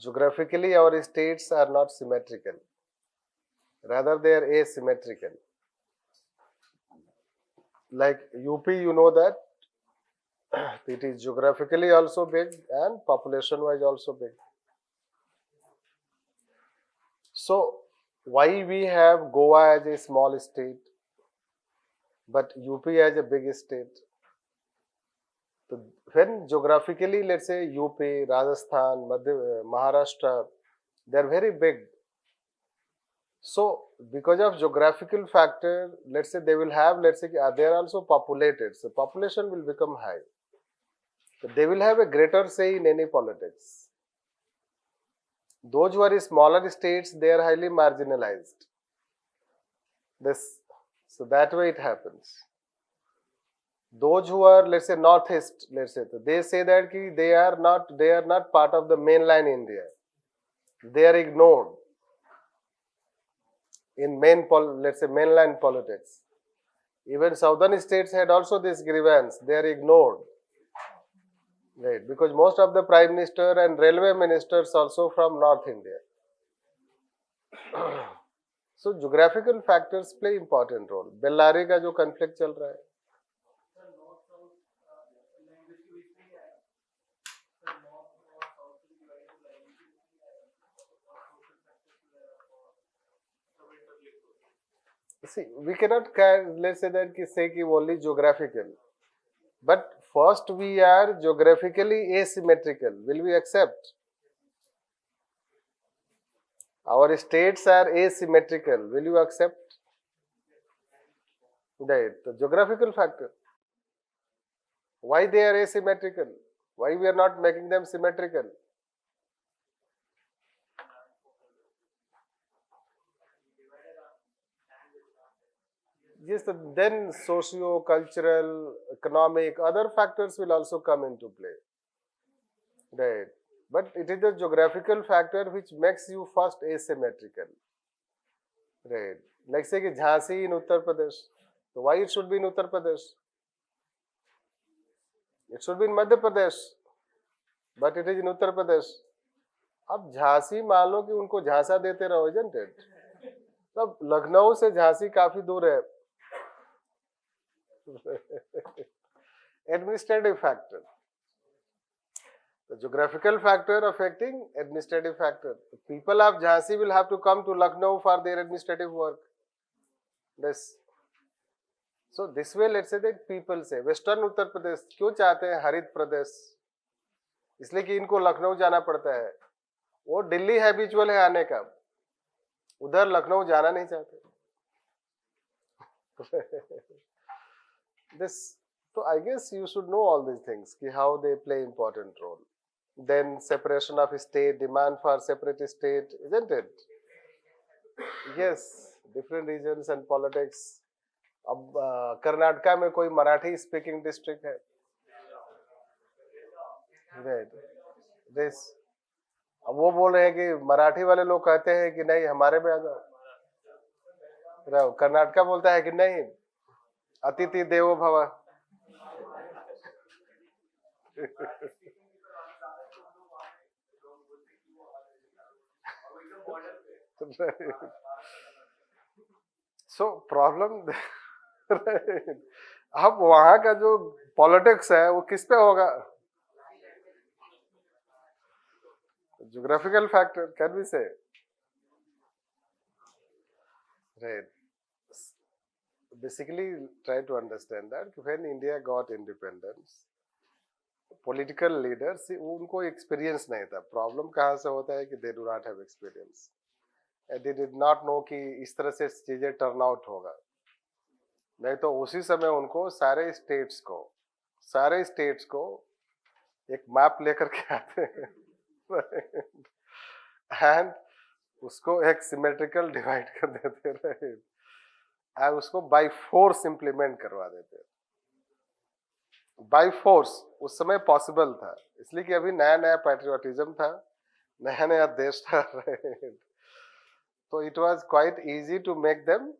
Geographically our states are not symmetrical. Rather they are asymmetrical. Like UP, you know that it is geographically also big and population wise also big. So why we have Goa as a small state but UP as a big state? So when geographically, let's say UP, Rajasthan, Maharashtra, they are very big. So because of geographical factor, let's say they will have, let's say they are also populated. So population will become high. So they will have a greater say in any politics. Those who are smaller states, they are highly marginalized. So that way it happens. Those who are, let's say, northeast, let's say, they say that they are not part of the mainland India. They are ignored in let's say mainland politics. Even southern states had also this grievance. They are ignored, right? Because most of the prime minister and railway ministers also from North India. So geographical factors play important role. Bellary का जो conflict चल रहा है. See, we cannot let's say that say only geographical, but first we are geographically asymmetrical. Will we accept? Our states are asymmetrical. Will you accept? Right. The geographical factor. Why they are asymmetrical? Why we are not making them symmetrical? Yes, then socio-cultural, economic, other factors will also come into play. Right. But it is the geographical factor which makes you first asymmetrical. Right. Like say Jhansi in Uttar Pradesh. So why it should be in Uttar Pradesh? It should be in Madhya Pradesh. But it is in Uttar Pradesh. अब झांसी मान लो कि उनको झांसा देते रहो, isn't it? तब लखनऊ से झांसी काफी दूर है. Administrative factor. The geographical factor affecting administrative factor. The people of Jhansi will have to come to Lucknow for their administrative work. This. So this way, let's say that people say Western Uttar Pradesh क्यों चाहते हैं हरित प्रदेश? इसलिए कि इनको लखनऊ जाना पड़ता है. वो दिल्ली हैबिचुअल है आने का. उधर लखनऊ जाना नहीं चाहते. This. So I guess you should know all these things, how they play important role. Then separation of state, demand for separate state, isn't it? Yes, different regions and politics. अब कर्नाटका में कोई मराठी स्पीकिंग डिस्ट्रिक्ट है. Right. This. अब वो बोल रहे हैं कि मराठी वाले लोग कहते हैं कि नहीं हमारे में आ जाओ. कर्नाटका बोलता है कि नहीं अतिथि देवो भव. Right. So problem right. अब वहां का जो पॉलिटिक्स है वो किस पे होगा? Geographical factor, can we say? Right. Basically, try to understand that when India got independence, political leaders उनको experience नहीं था. Problem कहाँ से होता है कि they do not have experience. And they did not know कि इस तरह से चीजें turn out होगा. नहीं तो उसी समय उनको सारे स्टेट्स को एक मैप लेकर के आते हैं एंड उसको एक सिमेट्रिकल डिवाइड कर देते रहे और उसको बाय फोर्स इंप्लीमेंट करवा देते हैं. बाय फोर्स उस समय पॉसिबल था इसलिए कि अभी नया नया पैट्रियोटिज्म था, नया नया देश था. तो it was quite easy to make them.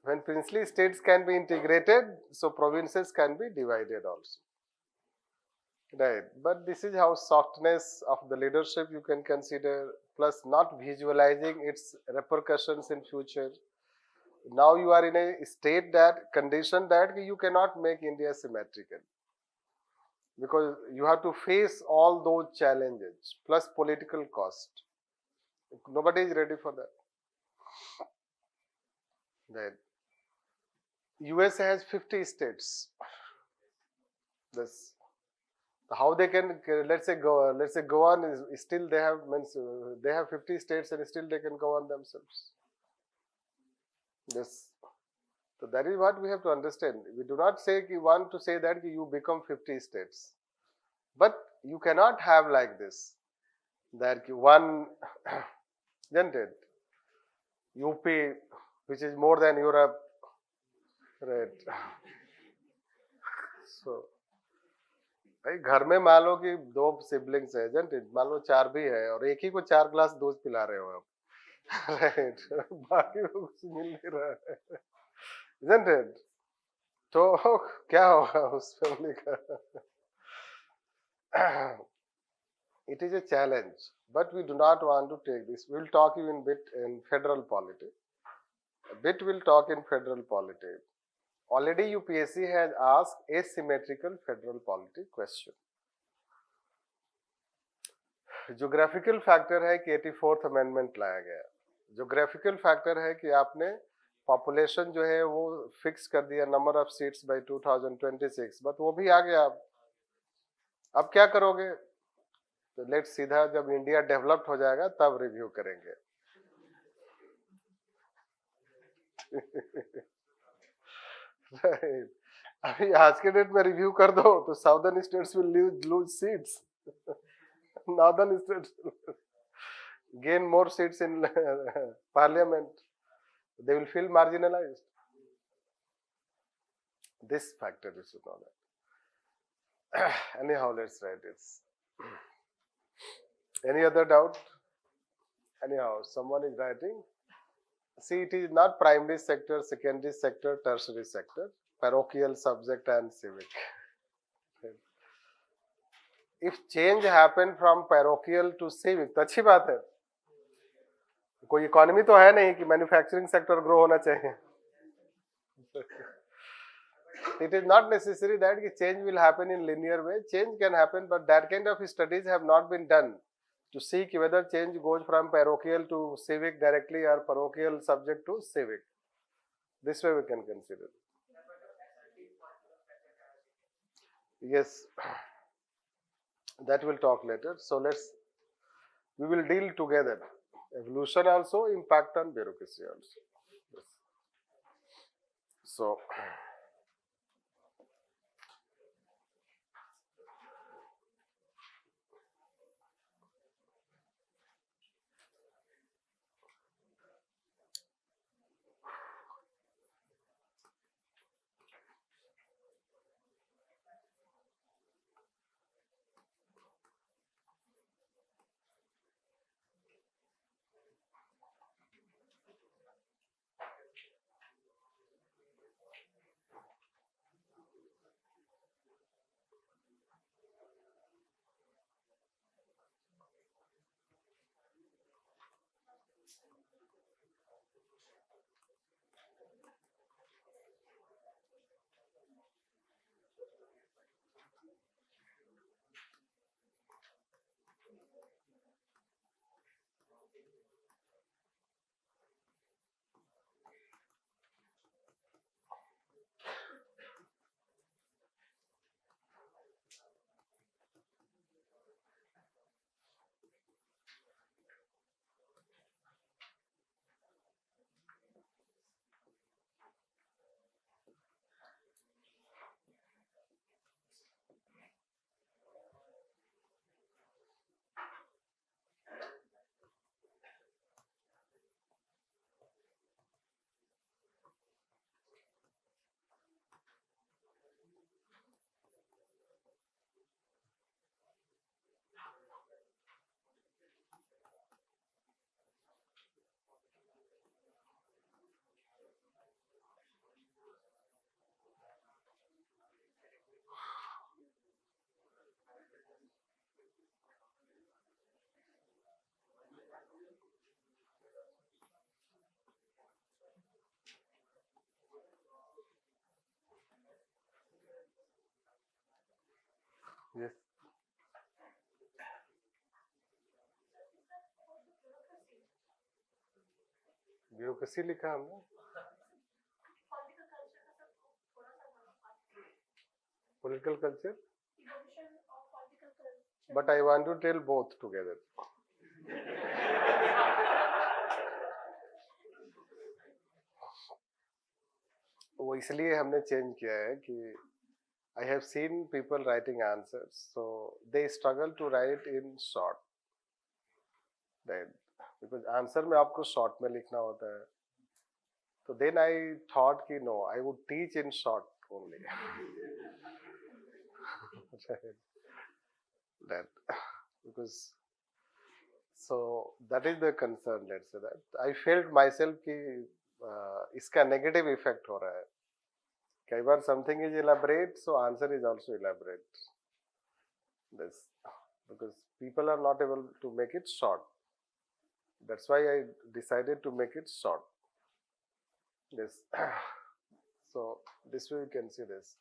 When princely states can be integrated, so provinces can be divided also. Right, but this is how softness of the leadership you can consider, plus not visualizing its repercussions in future. Now you are in a state that condition that you cannot make India symmetrical because you have to face all those challenges plus political cost. Nobody is ready for that. Right. US has 50 states. This how they can let's say Goa is still they have 50 states and still they can govern themselves. This so that is what we have to understand. We do not say we want to say that you become 50 states, but you cannot have like this that one isn't it? UP which is more than Europe. Right. So, भाई घर में मान लो कि 2 siblings है, मान लो 4 भी है और एक ही को 4 ग्लास दूध पिला रहे हो आप. राइट. बाकी को कुछ मिल नहीं रहा है. isn't it? तो क्या होगा उस फैमिली का? It is a challenge, but we do not want to take this. We will talk in bit in federal polity. A bit we'll talk in federal polity. Already UPSC has asked asymmetrical federal polity question. Geographical factor है कि 84th amendment लाया गया. Geographical factor है कि आपने population जो है वो fix कर दिया number of seats by 2026, but वो भी आ गया. अब क्या करोगे? तो let's सीधा जब इंडिया डेवलप्ड हो जाएगा तब रिव्यू करेंगे. Right. अभी आज के डेट में रिव्यू कर दो तो southern states will lose seats, northern states gain more seats in parliament. They will feel marginalised. This factor is not that. Anyhow, let's write this. Any other doubt? Anyhow, someone is writing. See, it is not primary sector, secondary sector, tertiary sector, parochial, subject and civic. If change happen from parochial to civic, तो अच्छी बात है. कोई economy तो है नहीं कि manufacturing sector grow होना चाहिए. It is not necessary that change will happen in linear way. Change can happen, but that kind of studies have not been done to see whether change goes from parochial to civic directly or parochial subject to civic. This way we can consider. Yes, that we'll talk later. So we will deal together. Evolution also, impact on bureaucracy also. Yes. So. Yes. Bureaucracy लिखा हमने. Political culture. But I want to tell both together. वो इसलिए हमने change किया है कि I have seen people writing answers, so they struggle to write in short. Right? Because answer में आपको short में लिखना होता है. So then I thought कि no, I would teach in short only. That because so that is the concern. Let's say that I felt myself कि इसका negative effect हो रहा है. कई बार something is elaborate, so answer is also elaborate. This because people are not able to make it short. That's why I decided to make it short. This so this way you can see this.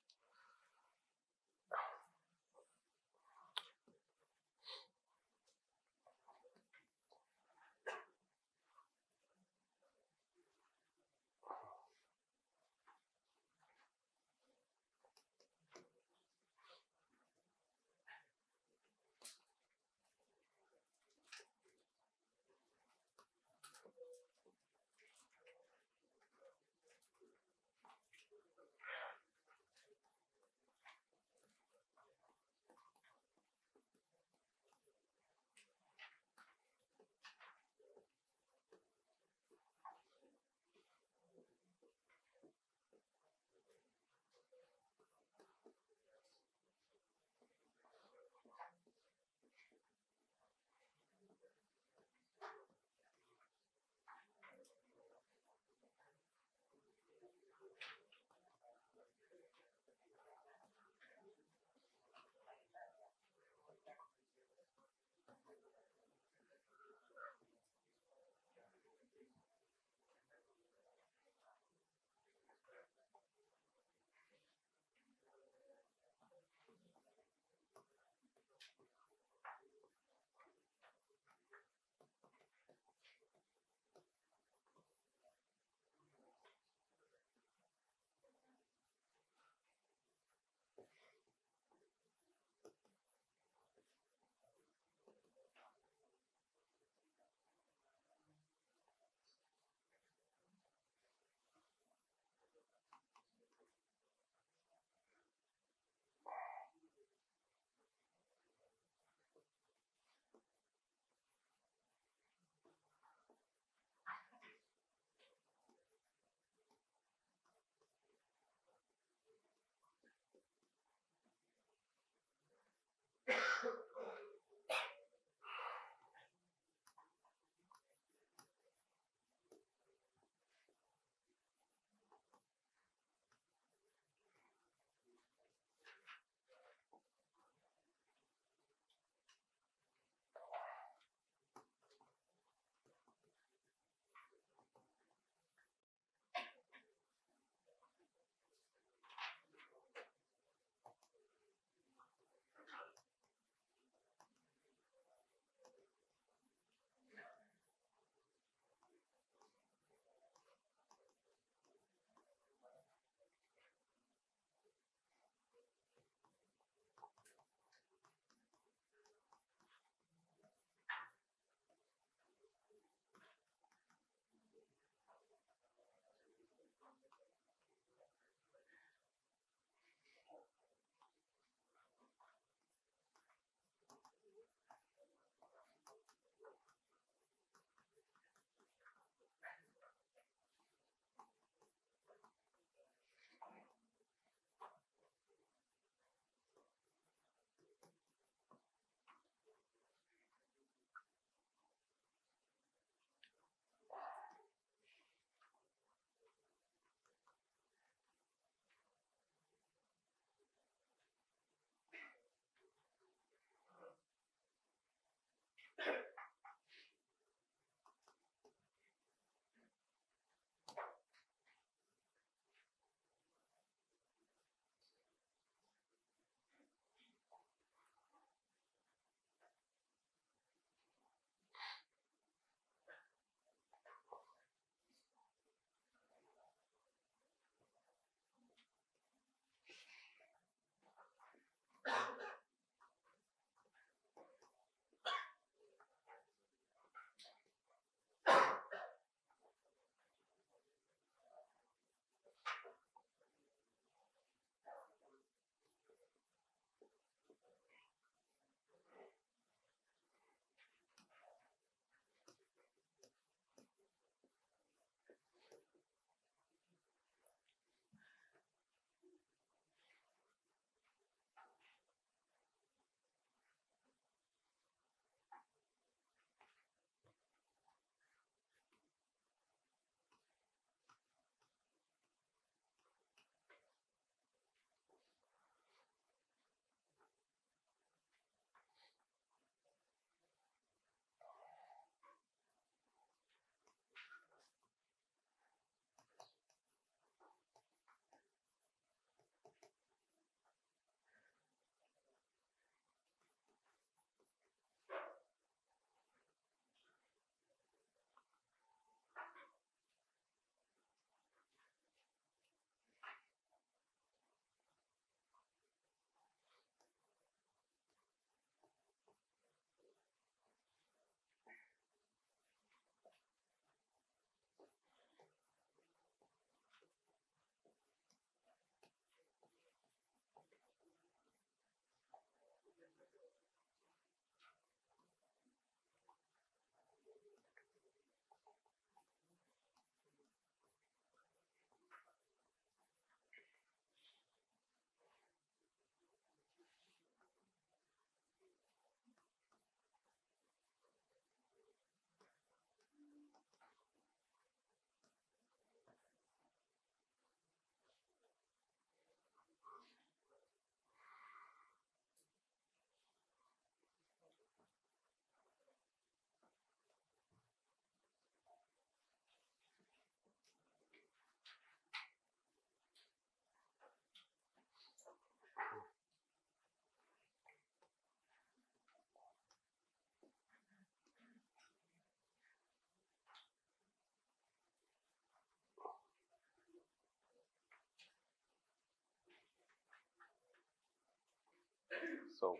So,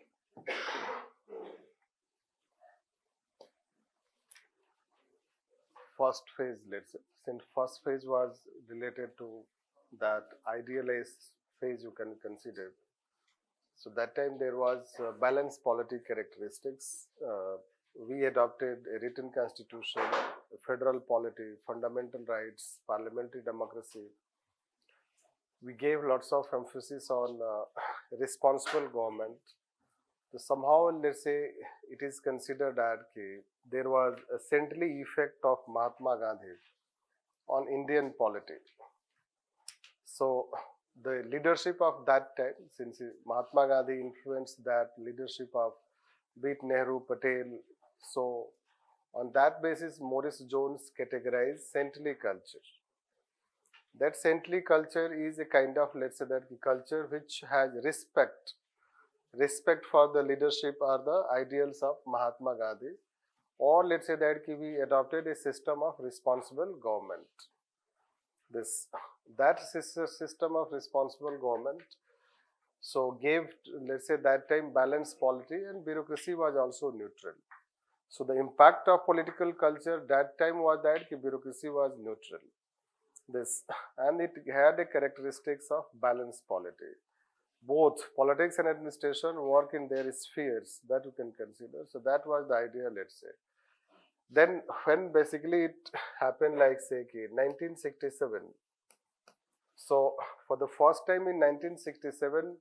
first phase, let's say, since first phase was related to that idealized phase you can consider. So that time there was balanced polity characteristics. We adopted a written constitution, a federal polity, fundamental rights, parliamentary democracy. We gave lots of emphasis on responsible government. So somehow, let's say, it is considered that there was a saintly effect of Mahatma Gandhi on Indian polity. So the leadership of that time, since Mahatma Gandhi influenced that leadership of Beat Nehru, Patel, so on that basis, Morris Jones categorized saintly culture. That saintly culture is a kind of, let's say, that culture which has respect for the leadership or the ideals of Mahatma Gandhi, or let's say that we adopted a system of responsible government. That system of responsible government so gave, let's say, that time balanced polity, and bureaucracy was also neutral. So the impact of political culture that time was that bureaucracy was neutral. And it had the characteristics of balanced polity. Both politics and administration work in their spheres that you can consider. So that was the idea, let's say. Then when basically it happened, like say 1967. So for the first time in 1967,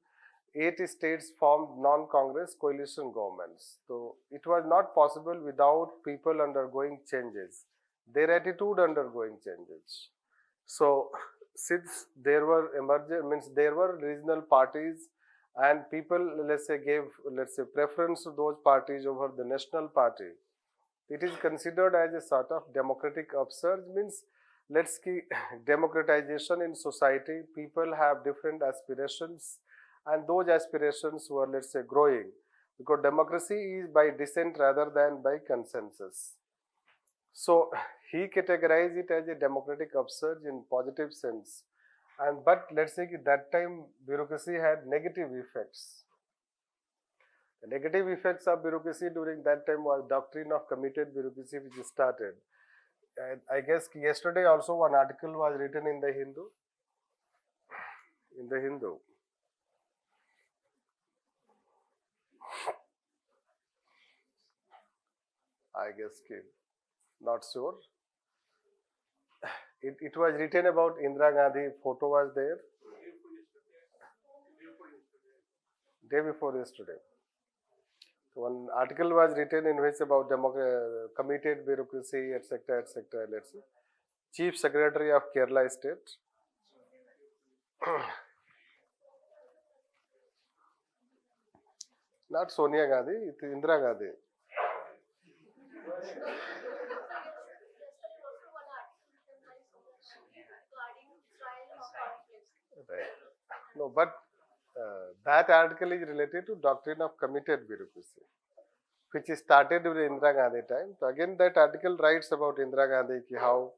8 states formed non-Congress coalition governments. So it was not possible without people undergoing changes, their attitude undergoing changes. So since there were there were regional parties, and people, let's say, gave, let's say, preference to those parties over the national party, it is considered as a sort of democratic upsurge. Means, let's see, democratization in society, people have different aspirations, and those aspirations were, let's say, growing, because democracy is by dissent rather than by consensus. So he categorized it as a democratic upsurge in positive sense. And but let's say that time bureaucracy had negative effects. The negative effects of bureaucracy during that time was doctrine of committed bureaucracy, which started. And I guess yesterday also one article was written in the Hindu. I guess, not sure. It was written about Indira Gandhi, photo was there. Day before yesterday. So one article was written in which about committed bureaucracy, etc., etc. Let's see. Chief Secretary of Kerala State. Not Sonia Gandhi, it's Indira Gandhi. Right. No, but that article is related to doctrine of committed bureaucracy, which started during Indira Gandhi time. So again, that article writes about Indira Gandhi, how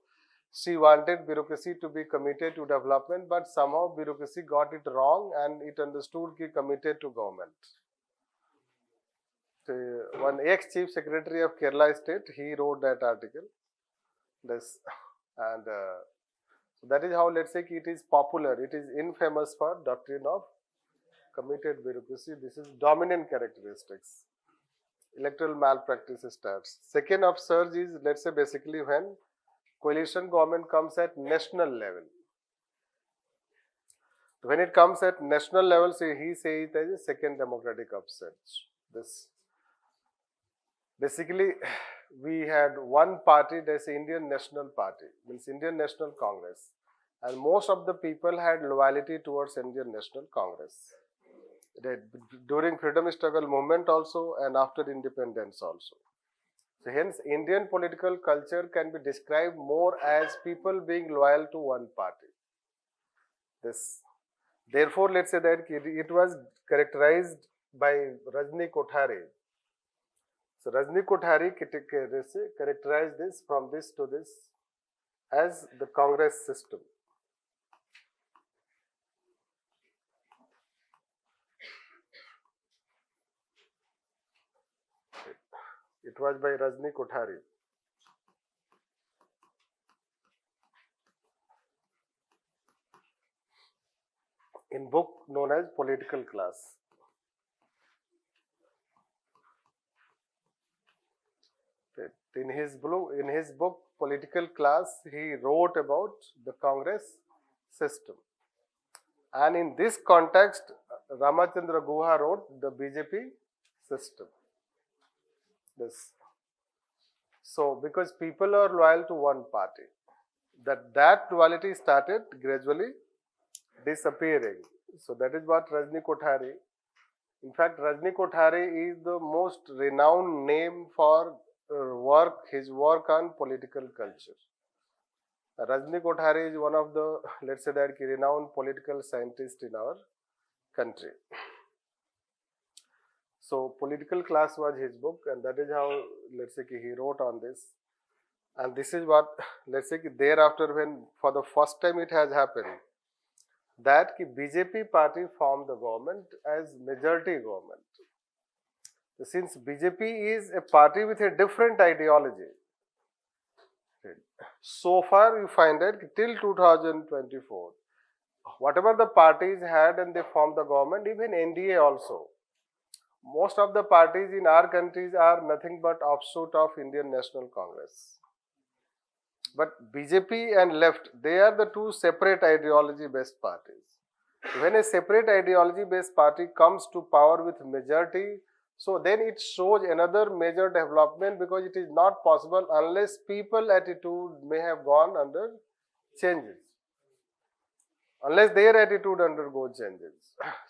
she wanted bureaucracy to be committed to development, but somehow bureaucracy got it wrong and it understood committed to government. So one ex-chief secretary of Kerala State, he wrote that article. And so that is how, let's say, it is popular. It is infamous for doctrine of committed bureaucracy. This is dominant characteristics. Electoral malpractice starts. Second upsurge is, let's say, basically when coalition government comes at national level. When it comes at national level, so he says it as a second democratic upsurge. Basically, we had one party, that's Indian National Party, means Indian National Congress, and most of the people had loyalty towards Indian National Congress. During freedom struggle movement also, and after independence also. So hence, Indian political culture can be described more as people being loyal to one party. Therefore, let's say that it was characterized by Rajni Kothari. So Rajni Kothari characterized this from this to this as the Congress system. It was by Rajni Kothari. In book known as Political Class. In his book Political Class, he wrote about the Congress system. And in this context, Ramachandra Guha wrote the BJP system. This. So, because people are loyal to one party, that loyalty started gradually disappearing. So, that is what Rajni Kothari. In fact, Rajni Kothari is the most renowned name for his work on political culture. Rajni Kothari is one of the, let's say that, renowned political scientists in our country. So, Political Class was his book, and that is how, let's say, he wrote on this. And this is what, let's say, thereafter, when for the first time it has happened, that BJP party formed the government as majority government. Since BJP is a party with a different ideology, so far you find that till 2024, whatever the parties had and they formed the government, even NDA also, most of the parties in our countries are nothing but offshoot of Indian National Congress. But BJP and left, they are the two separate ideology-based parties. When a separate ideology-based party comes to power with majority, so then it shows another major development, because it is not possible unless people attitude may have gone under changes. Unless their attitude undergo changes.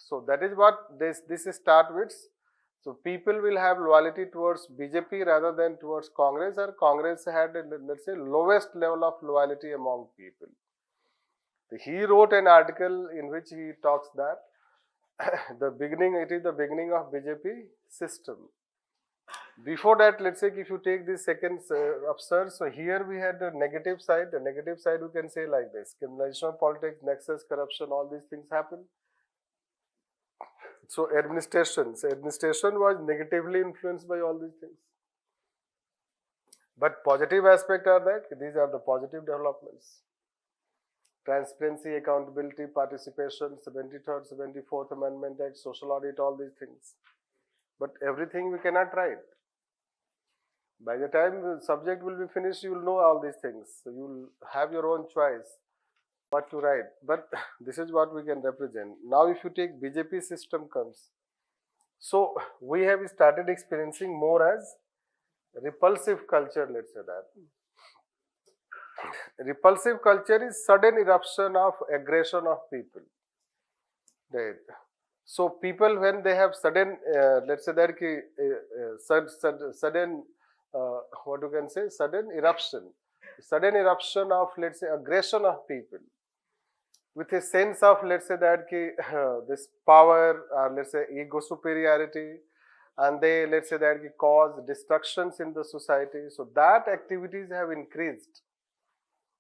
So that is what this start with. So people will have loyalty towards BJP rather than towards Congress, or Congress had, let's say, lowest level of loyalty among people. He wrote an article in which he talks that it is the beginning of BJP system. Before that, let's say, if you take this second upsurge, so here we had the negative side. The negative side we can say like this: criminalization of politics, nexus, corruption, all these things happen. So administration was negatively influenced by all these things. But positive aspect are that these are the positive developments. Transparency, accountability, participation, 73rd, 74th Amendment Act, social audit, all these things. But everything we cannot write. By the time the subject will be finished, you will know all these things. So you will have your own choice what to write. But this is what we can represent. Now if you take BJP system comes. So we have started experiencing more as repulsive culture, let's say that. Repulsive culture is sudden eruption of aggression of people. Right. So people, when they have sudden, let's say that sudden, what you can say, sudden eruption of, let's say, aggression of people, with a sense of, let's say that this power, or let's say ego superiority, and they, let's say that cause destructions in the society. So that activities have increased.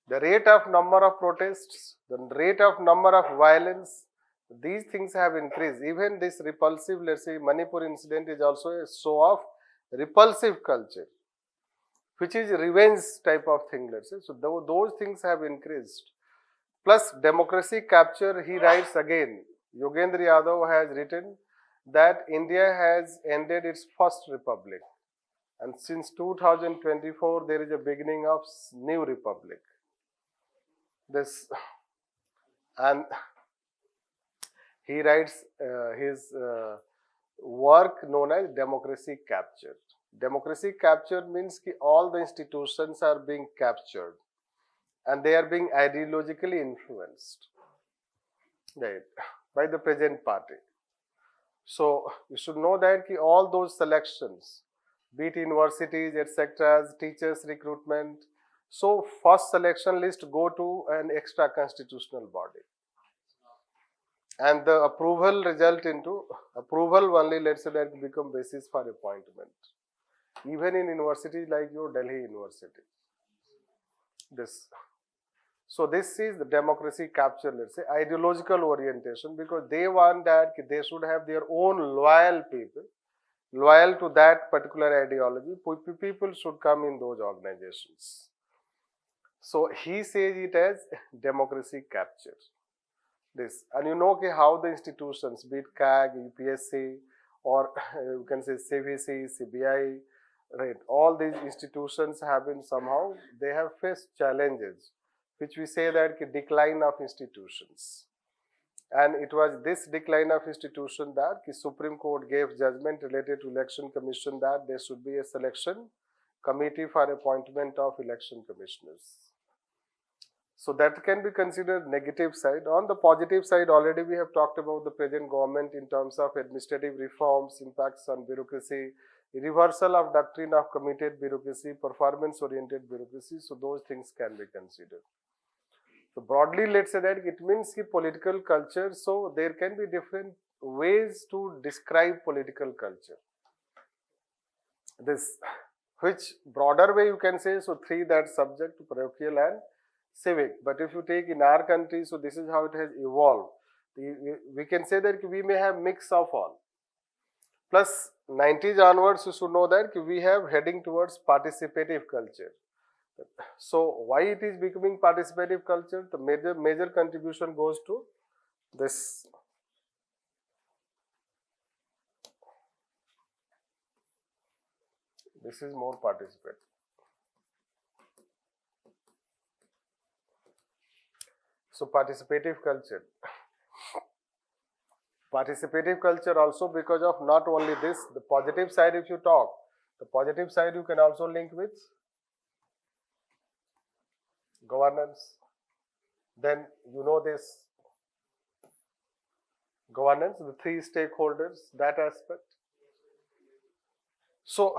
The rate of number of protests, the rate of number of violence, these things have increased. Even this repulsive, let's say, Manipur incident is also a show of repulsive culture, which is revenge type of thing, let's say. So those things have increased. Plus democracy capture, he writes again, Yogendra Yadav has written that India has ended its first republic. And since 2024, there is a beginning of new republic. And he writes his work known as democracy capture. Democracy capture means that all the institutions are being captured and they are being ideologically influenced, right, by the present party. So you should know that all those selections, be it universities, etc., teachers recruitment, so first selection list go to an extra constitutional body. And the approval result into approval only, let's say, that become basis for appointment. Even in universities like your Delhi University. So this is the democracy capture, let's say, ideological orientation, because they want that they should have their own loyal people. loyal to that particular ideology, people should come in those organizations. So he says it as democracy capture. This, and you know how the institutions, be it CAG, UPSC, or you can say CVC, CBI, right? All these institutions have been somehow, they have faced challenges, which we say that decline of institutions. And it was this decline of institution that the Supreme Court gave judgment related to Election Commission that there should be a selection committee for appointment of election commissioners. So that can be considered negative side. On the positive side, already we have talked about the present government in terms of administrative reforms, impacts on bureaucracy, reversal of doctrine of committed bureaucracy, performance-oriented bureaucracy. So those things can be considered. So broadly, let's say that it means the political culture. So there can be different ways to describe political culture. This, which broader way you can say, so three, that subject, parochial and civic. But if you take in our country, so this is how it has evolved. We can say that we may have mix of all. Plus 90s onwards, you should know that we have heading towards participative culture. So why it is becoming participative culture? The major contribution goes to this. This is more participative. So participative culture. Participative culture also because of not only this, the positive side if you talk, the positive side you can also link with governance. Then you know this governance, the three stakeholders, that aspect. So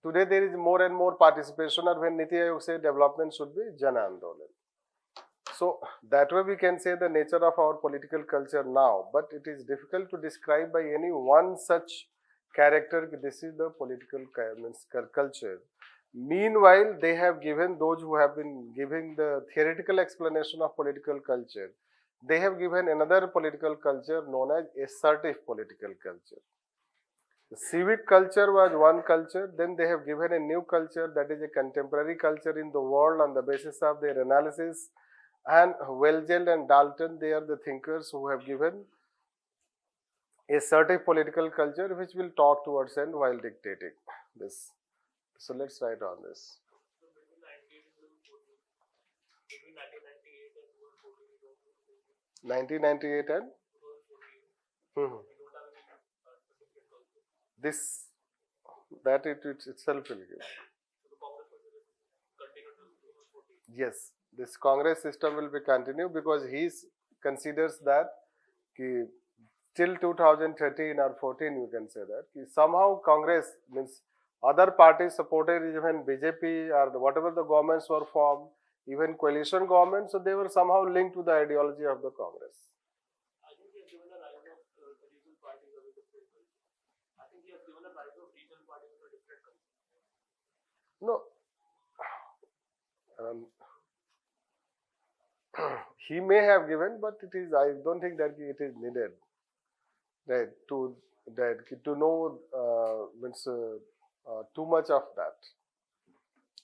today there is more and more participation, or when Niti Aayog say development should be Jan Andolan. So that way we can say the nature of our political culture now, but it is difficult to describe by any one such character. This is the political culture. Meanwhile, they have given, those who have been giving the theoretical explanation of political culture, they have given another political culture known as assertive political culture. The civic culture was one culture, then they have given a new culture, that is a contemporary culture in the world on the basis of their analysis. And Welgel and Dalton, they are the thinkers who have given assertive political culture, which will talk towards end while dictating this. So let's write on this. 1998 and this, that it itself will give. Yes, this Congress system will be continued because he considers that till 2013 or 14 you can say that somehow Congress means other parties supported even BJP or whatever the governments were formed, even coalition governments, so they were somehow linked to the ideology of the Congress. I think he has given a rise of regional parties of a different culture. I think he has given a rise of regional parties of a different culture. No. He may have given, but it is, I don't think that it is needed, right, to know means too much of that,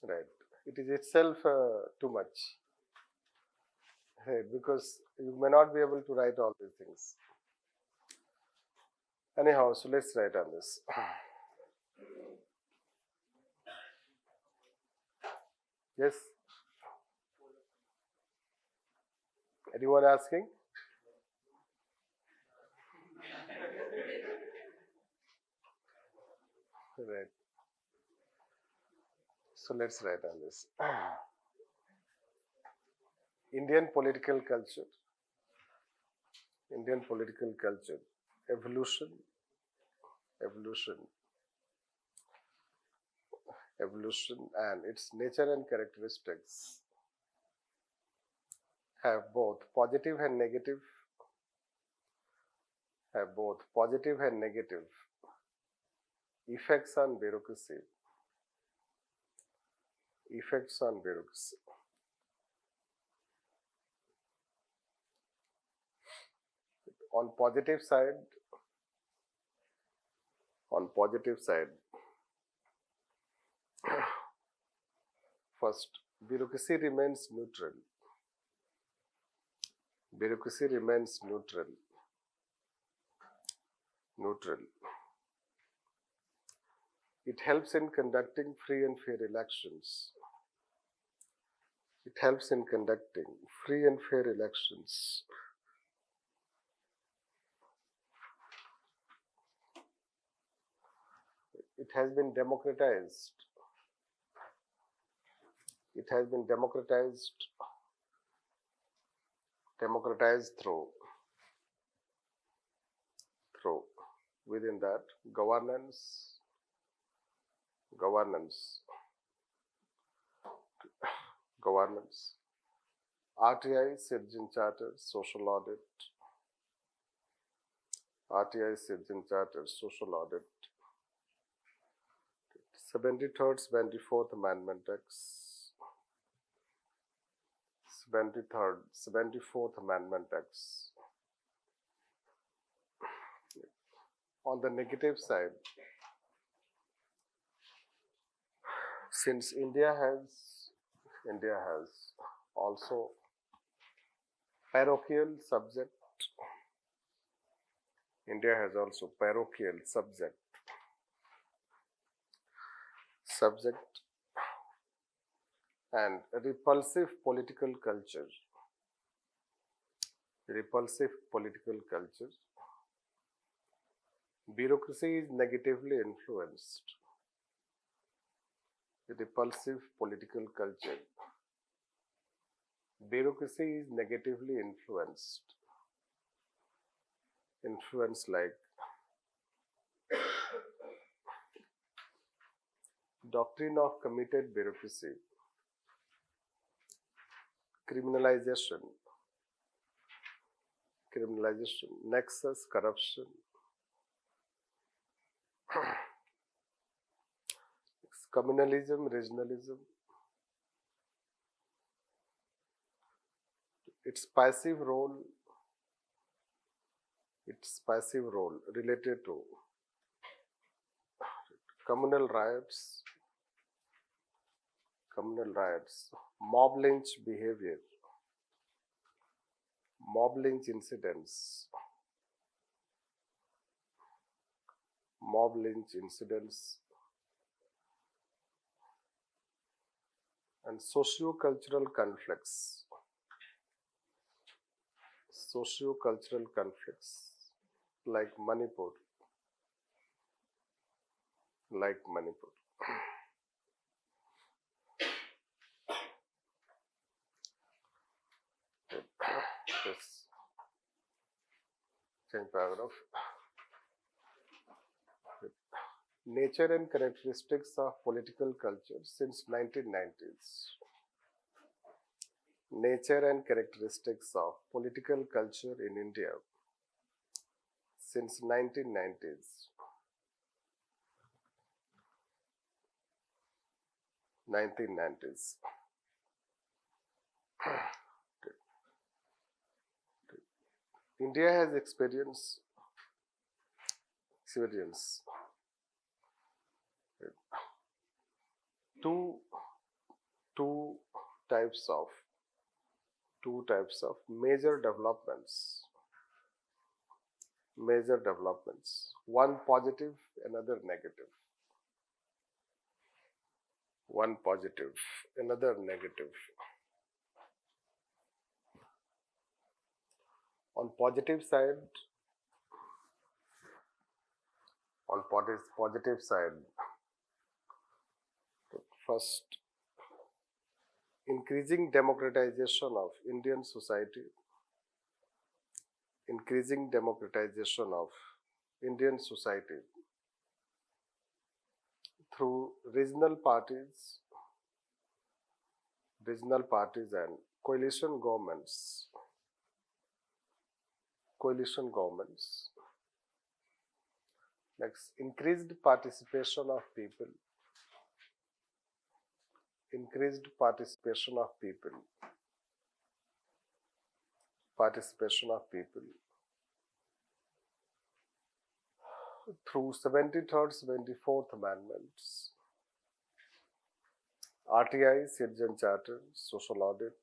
right? It is itself too much, right? Because you may not be able to write all these things. Anyhow, so let's write on this. Yes? Anyone asking? Right. So let's write on this. Indian political culture. Indian political culture. Evolution. And its nature and characteristics have both positive and negative. Effects on bureaucracy. On positive side, On positive side, first, bureaucracy remains neutral. Bureaucracy remains neutral. It helps in conducting free and fair elections. It helps in conducting free and fair elections. It has been democratized. It has been democratized through within that governance, RTI, Citizen Charter, social audit, RTI, Citizen Charter, social audit, 73rd, 74th Amendment Acts, 73rd, 74th Amendment Acts. On the negative side, since India has also parochial subject, India has also parochial subject and repulsive political culture. Bureaucracy is negatively influenced. Repulsive political culture. Bureaucracy is negatively influenced. Like doctrine of committed bureaucracy, criminalization, nexus, corruption, communalism, regionalism, its passive role related to communal riots, mob lynch behavior, mob lynch incidents, and socio-cultural conflicts. Like Manipur. Yes. Change paragraph. Nature and characteristics of political culture since 1990s. Nature and characteristics of political culture in India since 1990s. India has experienced two types of major developments. One positive, another negative. On positive side, first, increasing democratization of Indian society. Through regional parties and coalition governments. Next, increased participation of people. through 73rd, 74th Amendments, RTI, Citizen Charter, Social Audit,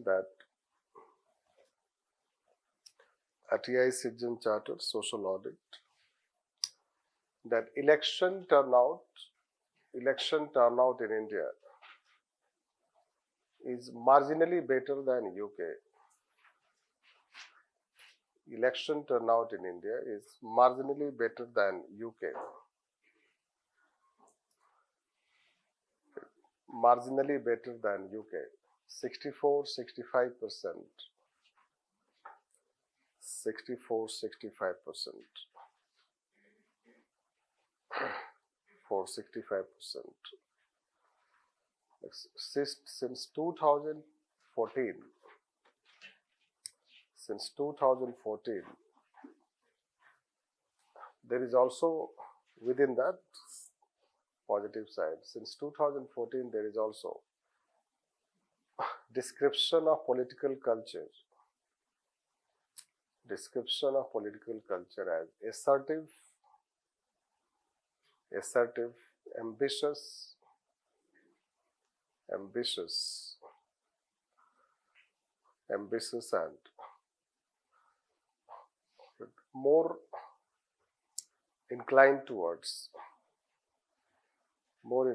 that RTI, Citizen Charter, Social Audit, that election turnout in India is marginally better than UK. Election turnout in India is marginally better than UK. Marginally better than UK. 64-65%. 64-65%. For 65%. Since 2014, there is also within that positive side. Since 2014, there is also description of political culture. Description of political culture as assertive, ambitious, and more inclined towards good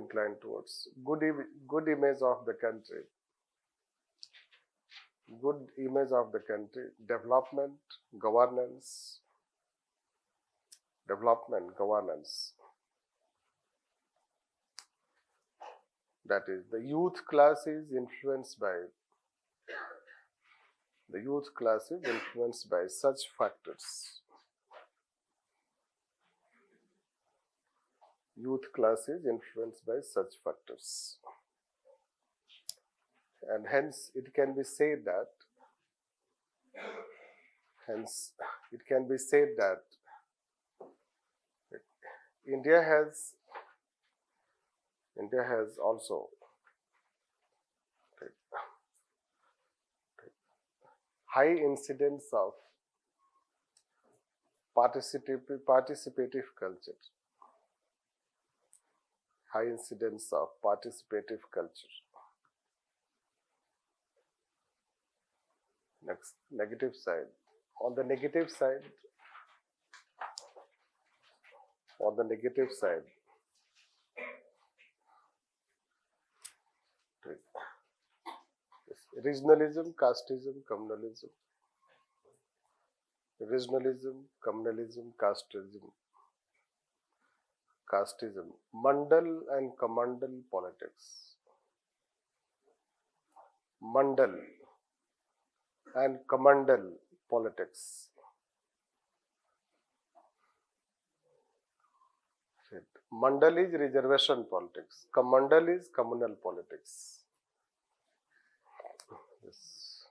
image of the country, development, governance. That is, the youth class is influenced by such factors. And hence it can be said that India has also high incidence of participative culture. Next, negative side. On the negative side, regionalism, casteism, communalism. Casteism, mandal and commandal politics. Mandal is reservation politics. Commandal is communal politics. Yes.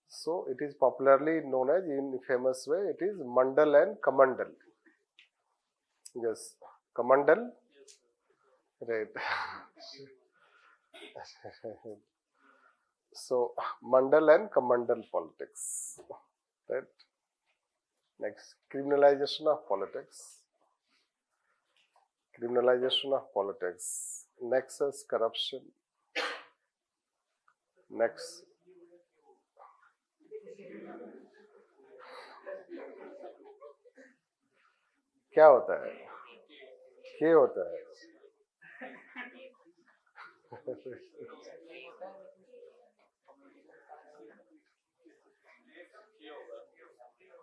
So it is popularly known as, in a famous way, it is mandal and commandal. Yes, commandal. Yes, right. So mandal and commandal politics. Right. Next, criminalization of politics. Nexus, corruption. Next. क्या होता है? क्या होता है?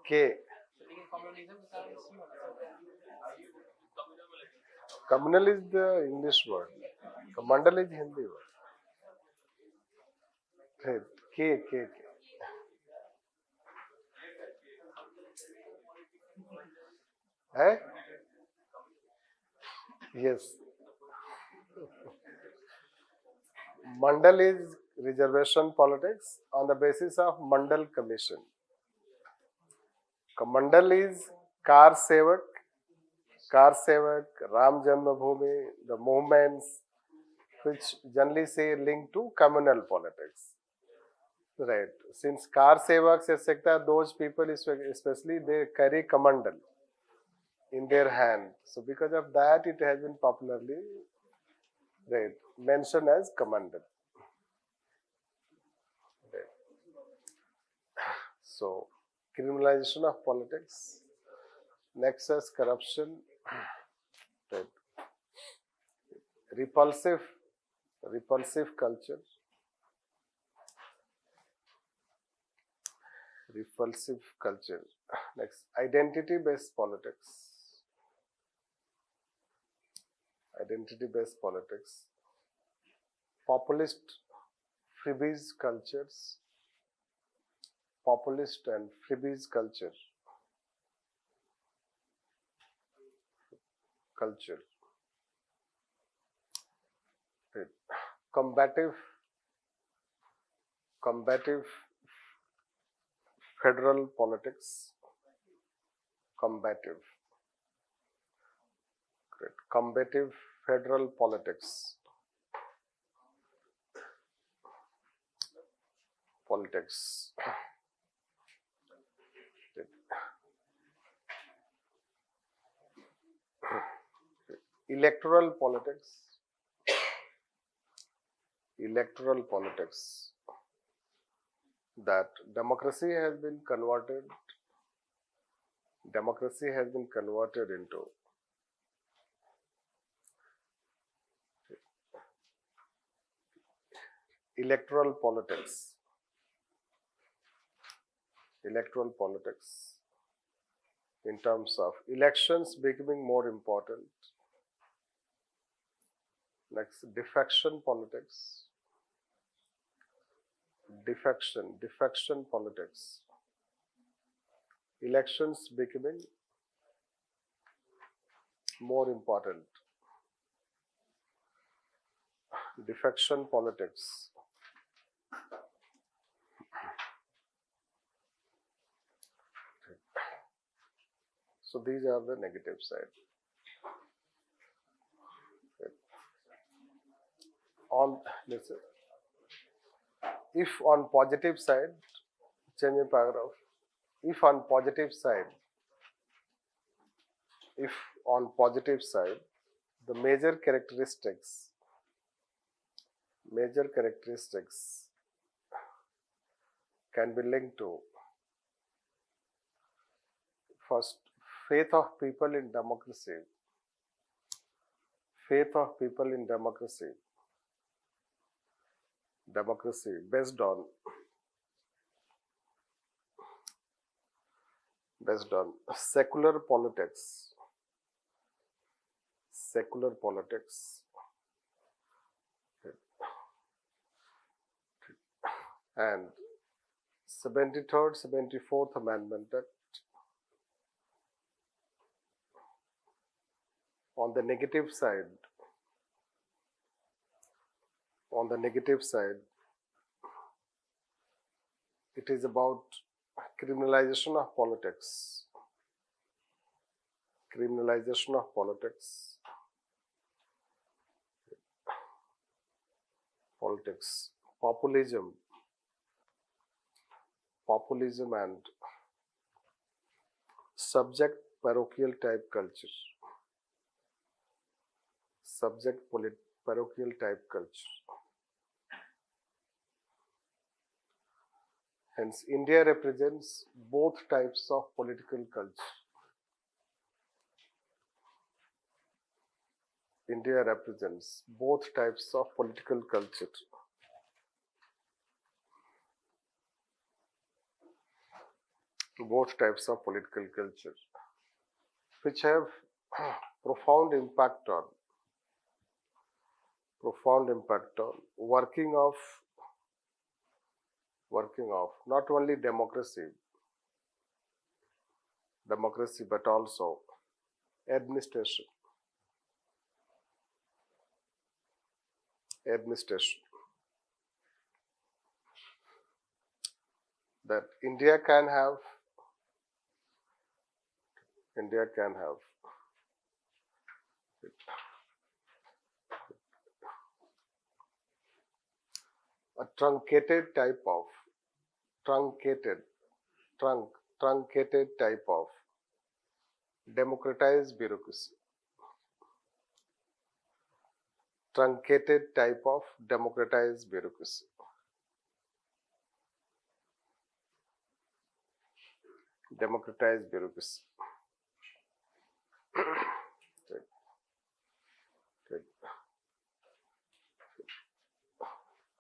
के communal is the English word. Commandal is Hindi word. के है? Yes. Mandal is reservation politics on the basis of Mandal Commission. Commandal is Car Sevak, Ram Janmabhoomi, the movements which generally say linked to communal politics. Right. Since car sevaks, etc., those people especially they carry kamandal in their hand. So because of that, it has been popularly right mentioned as kamandal. Right. So criminalization of politics. Next is corruption. Right. Repulsive, repulsive culture. Repulsive culture. Next, identity-based politics. Identity-based politics. Populist freebies cultures. Populist and freebies culture. Culture. Right. Combative federal politics. Combative. Great. Combative federal politics. Politics. Right. Electoral politics. Electoral politics. That democracy has been converted into electoral politics in terms of elections becoming more important. Next, defection politics. Defection politics. Elections becoming more important. Defection politics. So these are the negative side. On listen, if on positive side, change in paragraph. If on positive side, the major characteristics can be linked to first faith of people in democracy. Faith of people in democracy based on secular politics and 73rd, 74th Amendment Act. On the negative side, it is about criminalization of politics. Populism and subject parochial type culture. Parochial type culture. Hence, India represents both types of political culture. India represents both types of political culture. Which have profound impact on working of not only democracy but also administration. That India can have a truncated type of truncated truncated type of democratized bureaucracy. Truncated type of democratized bureaucracy. Democratized bureaucracy.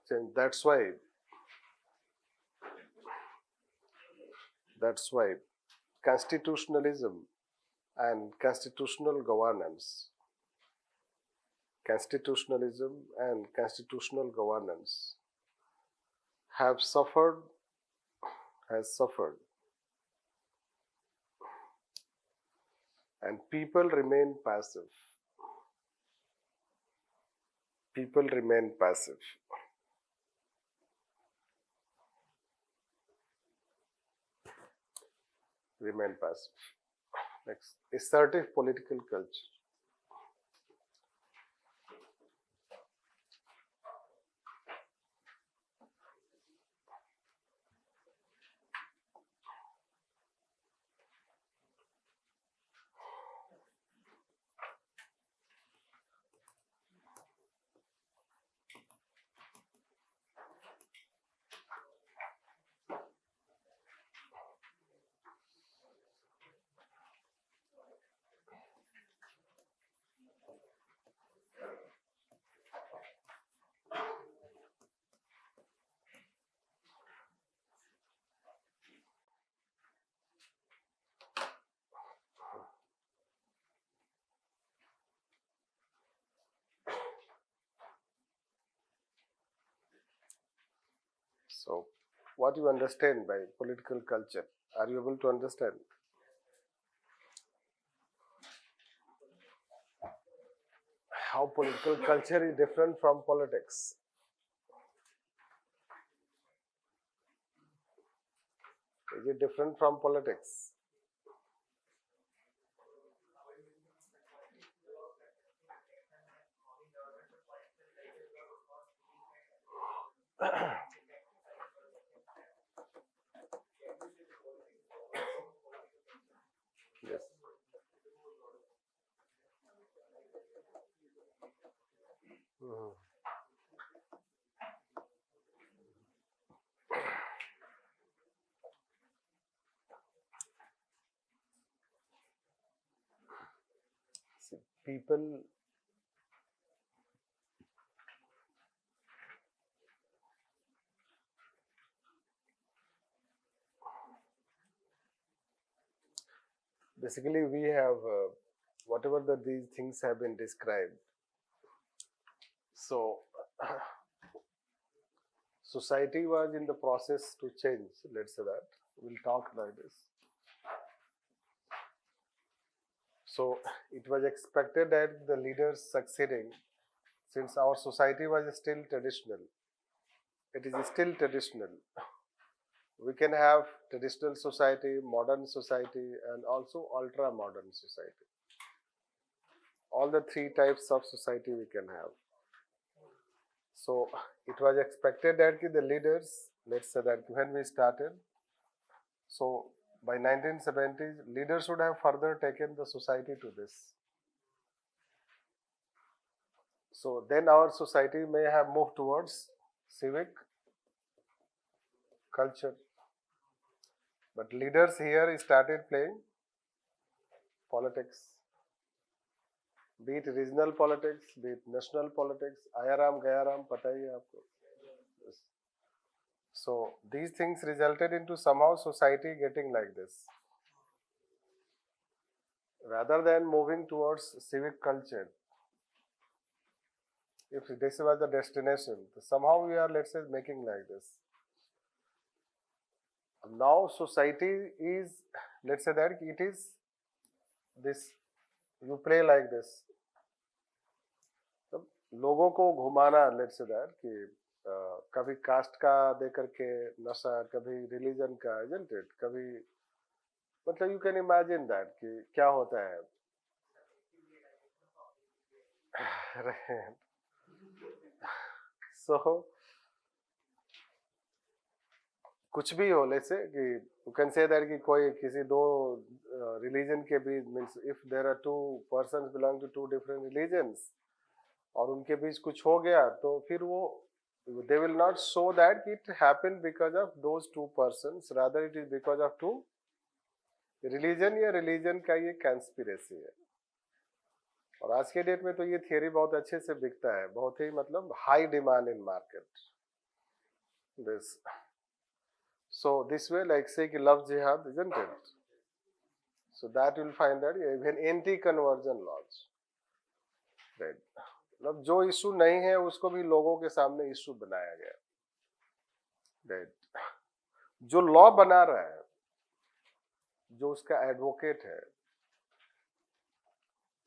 So that's why constitutionalism and constitutional governance have suffered has suffered, and people remain passive. Remain passive. Next, assertive political culture. So, what you understand by political culture? Are you able to understand? How political culture is different from politics? Is it different from politics? Yes. Mhm. See, people basically we have whatever these things have been described. So, society was in the process to change. Let's say that we'll talk like this. So, it was expected that the leaders succeeding, since our society was still traditional. It is still traditional. We can have traditional society, modern society, and also ultra modern society. All the three types of society we can have. So it was expected that the leaders, let's say that when we started, so by 1970s, leaders would have further taken the society to this. So then our society may have moved towards civic culture. But leaders here started playing politics. Be it regional politics, be it national politics, ayaram, gayaram, pata hi hai aapko. Yes. So these things resulted into somehow society getting like this. Rather than moving towards civic culture, if this was the destination, somehow we are, let's say, making like this. Now society is, let's say that it is this, you play like this. लोगों को घुमाना, let's say that कि कभी cast का दे करके नशा, कभी religion का, isn't it? कभी मतलब यू कैन इमेजिन दैट कि क्या होता है. So कुछ भी हो, लेट्स से कि यू कैन से दैट कि कोई किसी दो रिलीजन के बीच, means if there are two persons belong to two different religions और उनके बीच कुछ हो गया, तो फिर वो they will not show that it happened because of those two persons, rather it is because of two religion या religion का ये conspiracy है। और आज के डेट में तो ये थियरी बहुत अच्छे से बिकता है, बहुत ही मतलब high demand in market this. So this way, like say कि love jihad, isn't it? So that you'll find that even anti-conversion laws, right? मतलब जो इशू नहीं है उसको भी लोगों के सामने इशू बनाया गया, राइट? जो लॉ बना रहा है, जो उसका एडवोकेट है,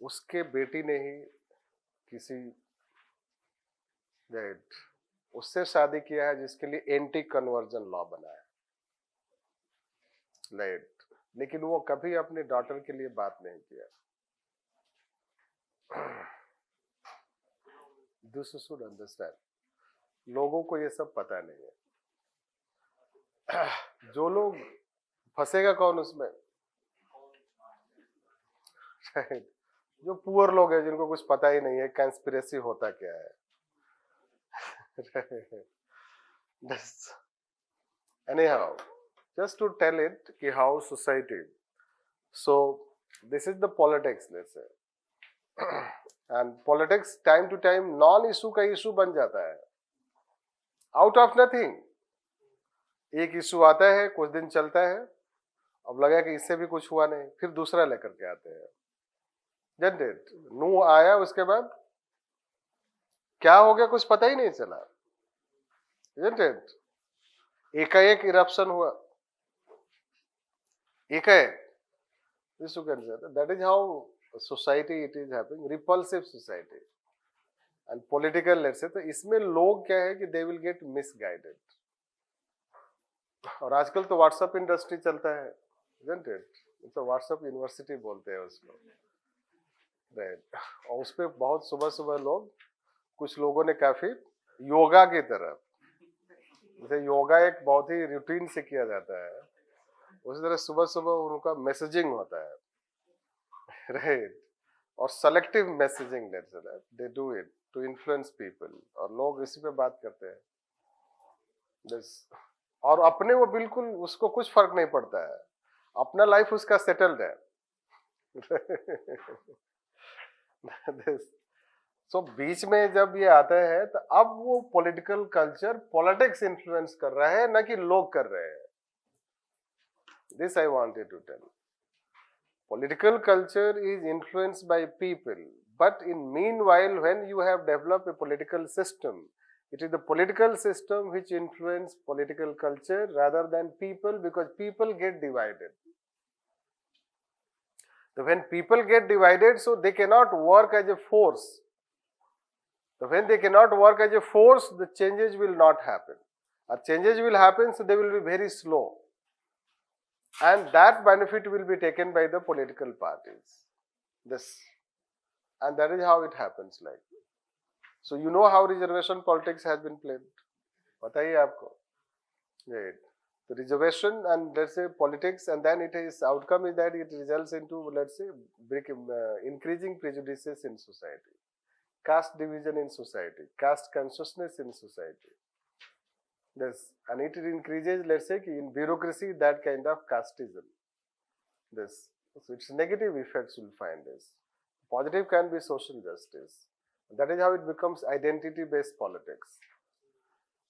उसके बेटी ने ही किसी, राइट, उससे शादी किया है जिसके लिए एंटी कन्वर्जन लॉ बना है, राइट? लेकिन वो कभी अपने डॉटर के लिए बात नहीं किया। दिस शुड अंडरस्टैंड, लोगों को ये सब पता नहीं है। जो लोग फंसेगा कौन उसमें? जो पुअर लोग हैं जिनको कुछ पता ही नहीं है कंस्पिरेसी होता क्या है। Anyhow, just to tell it कि how society, so this is the politics, let's say, and politics time to time non issue का issue बन जाता है, out of nothing। एक इशू आता है, कुछ दिन चलता है, अब लगा कि इससे भी कुछ हुआ नहीं, फिर दूसरा लेकर के आते हैं, जनरेट नू आया, उसके बाद क्या हो गया कुछ पता ही नहीं चला, जनरेट एकाएक इरप्शन हुआ, एकाएक। This you can say that is how society it is happening, repulsive society and political, let's say. तो इसमें लोग क्या है कि दे विल गेट मिसगाइडेड। और आजकल तो व्हाट्सएप इंडस्ट्री चलता है, isn't it? तो व्हाट्सएप यूनिवर्सिटी बोलते हैं उसको, राइट? और उस पर बहुत सुबह सुबह लोग, कुछ लोगों ने काफी योगा की तरह, जैसे योगा एक बहुत ही रूटीन से किया जाता है, उसी तरह सुबह सुबह उनका मैसेजिंग होता है, राइट? और selective messaging, they do it to influence people, और लोग इसी पे बात करते हैं दिस। और अपने वो बिल्कुल उसको कुछ फर्क नहीं पड़ता है, अपना लाइफ उसका सेटल्ड है। सो बीच में जब ये आता है तो अब वो पॉलिटिकल कल्चर, पॉलिटिक्स इन्फ्लुएंस कर रहा है, ना कि लोग कर रहे हैं। This I wanted to tell, political culture is influenced by people, but in meanwhile when you have developed a political system, it is the political system which influence political culture rather than people, because people get divided. So when people get divided, so they cannot work as a force. So when they cannot work as a force, the changes will not happen, or changes will happen, so they will be very slow, and that benefit will be taken by the political parties. This, and that is how it happens, like. So you know how reservation politics has been played, पता ही है आपको, right? The reservation and let's say politics, and then it is outcome is that it results into, let's say, increasing prejudices in society, caste division in society, caste consciousness in society. This, and it increases, let's say, in bureaucracy, that kind of casteism. This, so its negative effects will find this. Positive can be social justice. That is how it becomes identity-based politics.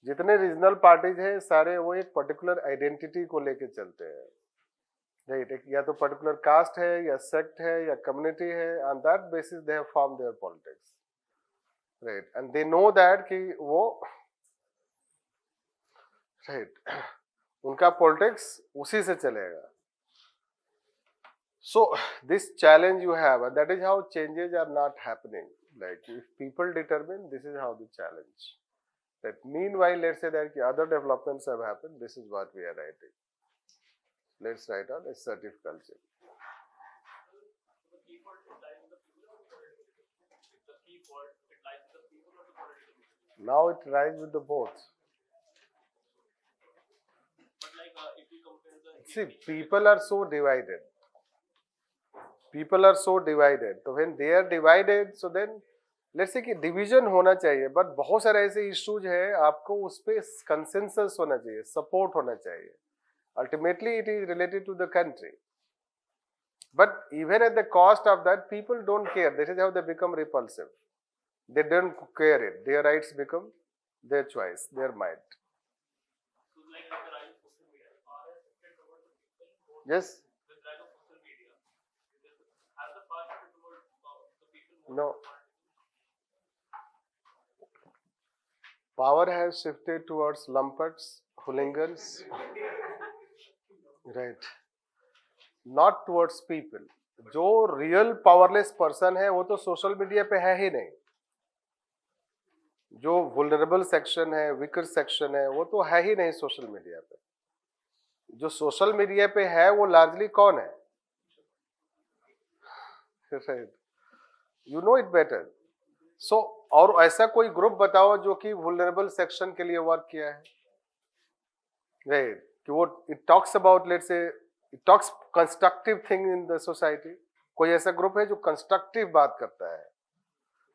जितने regional parties हैं सारे वो एक particular identity को लेके चलते हैं, right? या तो पर्टिकुलर कास्ट है, या सेक्ट है, या कम्युनिटी है, on that basis they have form their politics, right? And they know that कि वो, राइट, उनका पॉलिटिक्स उसी से चलेगा। So this challenge you have, and that is how changes are not happening. Like if people determine, this is how the challenge. That meanwhile, let's say that other developments have happened. This is what we are writing. Let's write on assertive culture. Now it lies with the both. See, people are so divided. People are so divided. So when they are divided, so then let's say कि division होना चाहिए, but बहुत सारे ऐसे issues हैं, आपको उस पे consensus होना चाहिए, support होना चाहिए. Ultimately, it is related to the country. But even at the cost of that, people don't care. This is how they become repulsive. They don't care it. Their rights become their choice, their mind. So like the rise of social media, are affected towards the people more Yes? with rise of social media? Has the past shifted towards the people more? No. Power has shifted towards lumpets, hooligans. Right. Not towards people. जो real powerless person है वो तो social media पे है ही नहीं. जो vulnerable section है, weaker section है, वो तो है ही नहीं social media पे. जो social media पे है वो largely कौन है? Right. You know it better. So और ऐसा कोई ग्रुप बताओ जो कि vulnerable section के लिए वर्क किया है. Right. कि वो it talks about, let's say, it talks constructive thing in the society. कोई ऐसा ग्रुप है जो कंस्ट्रक्टिव बात करता है,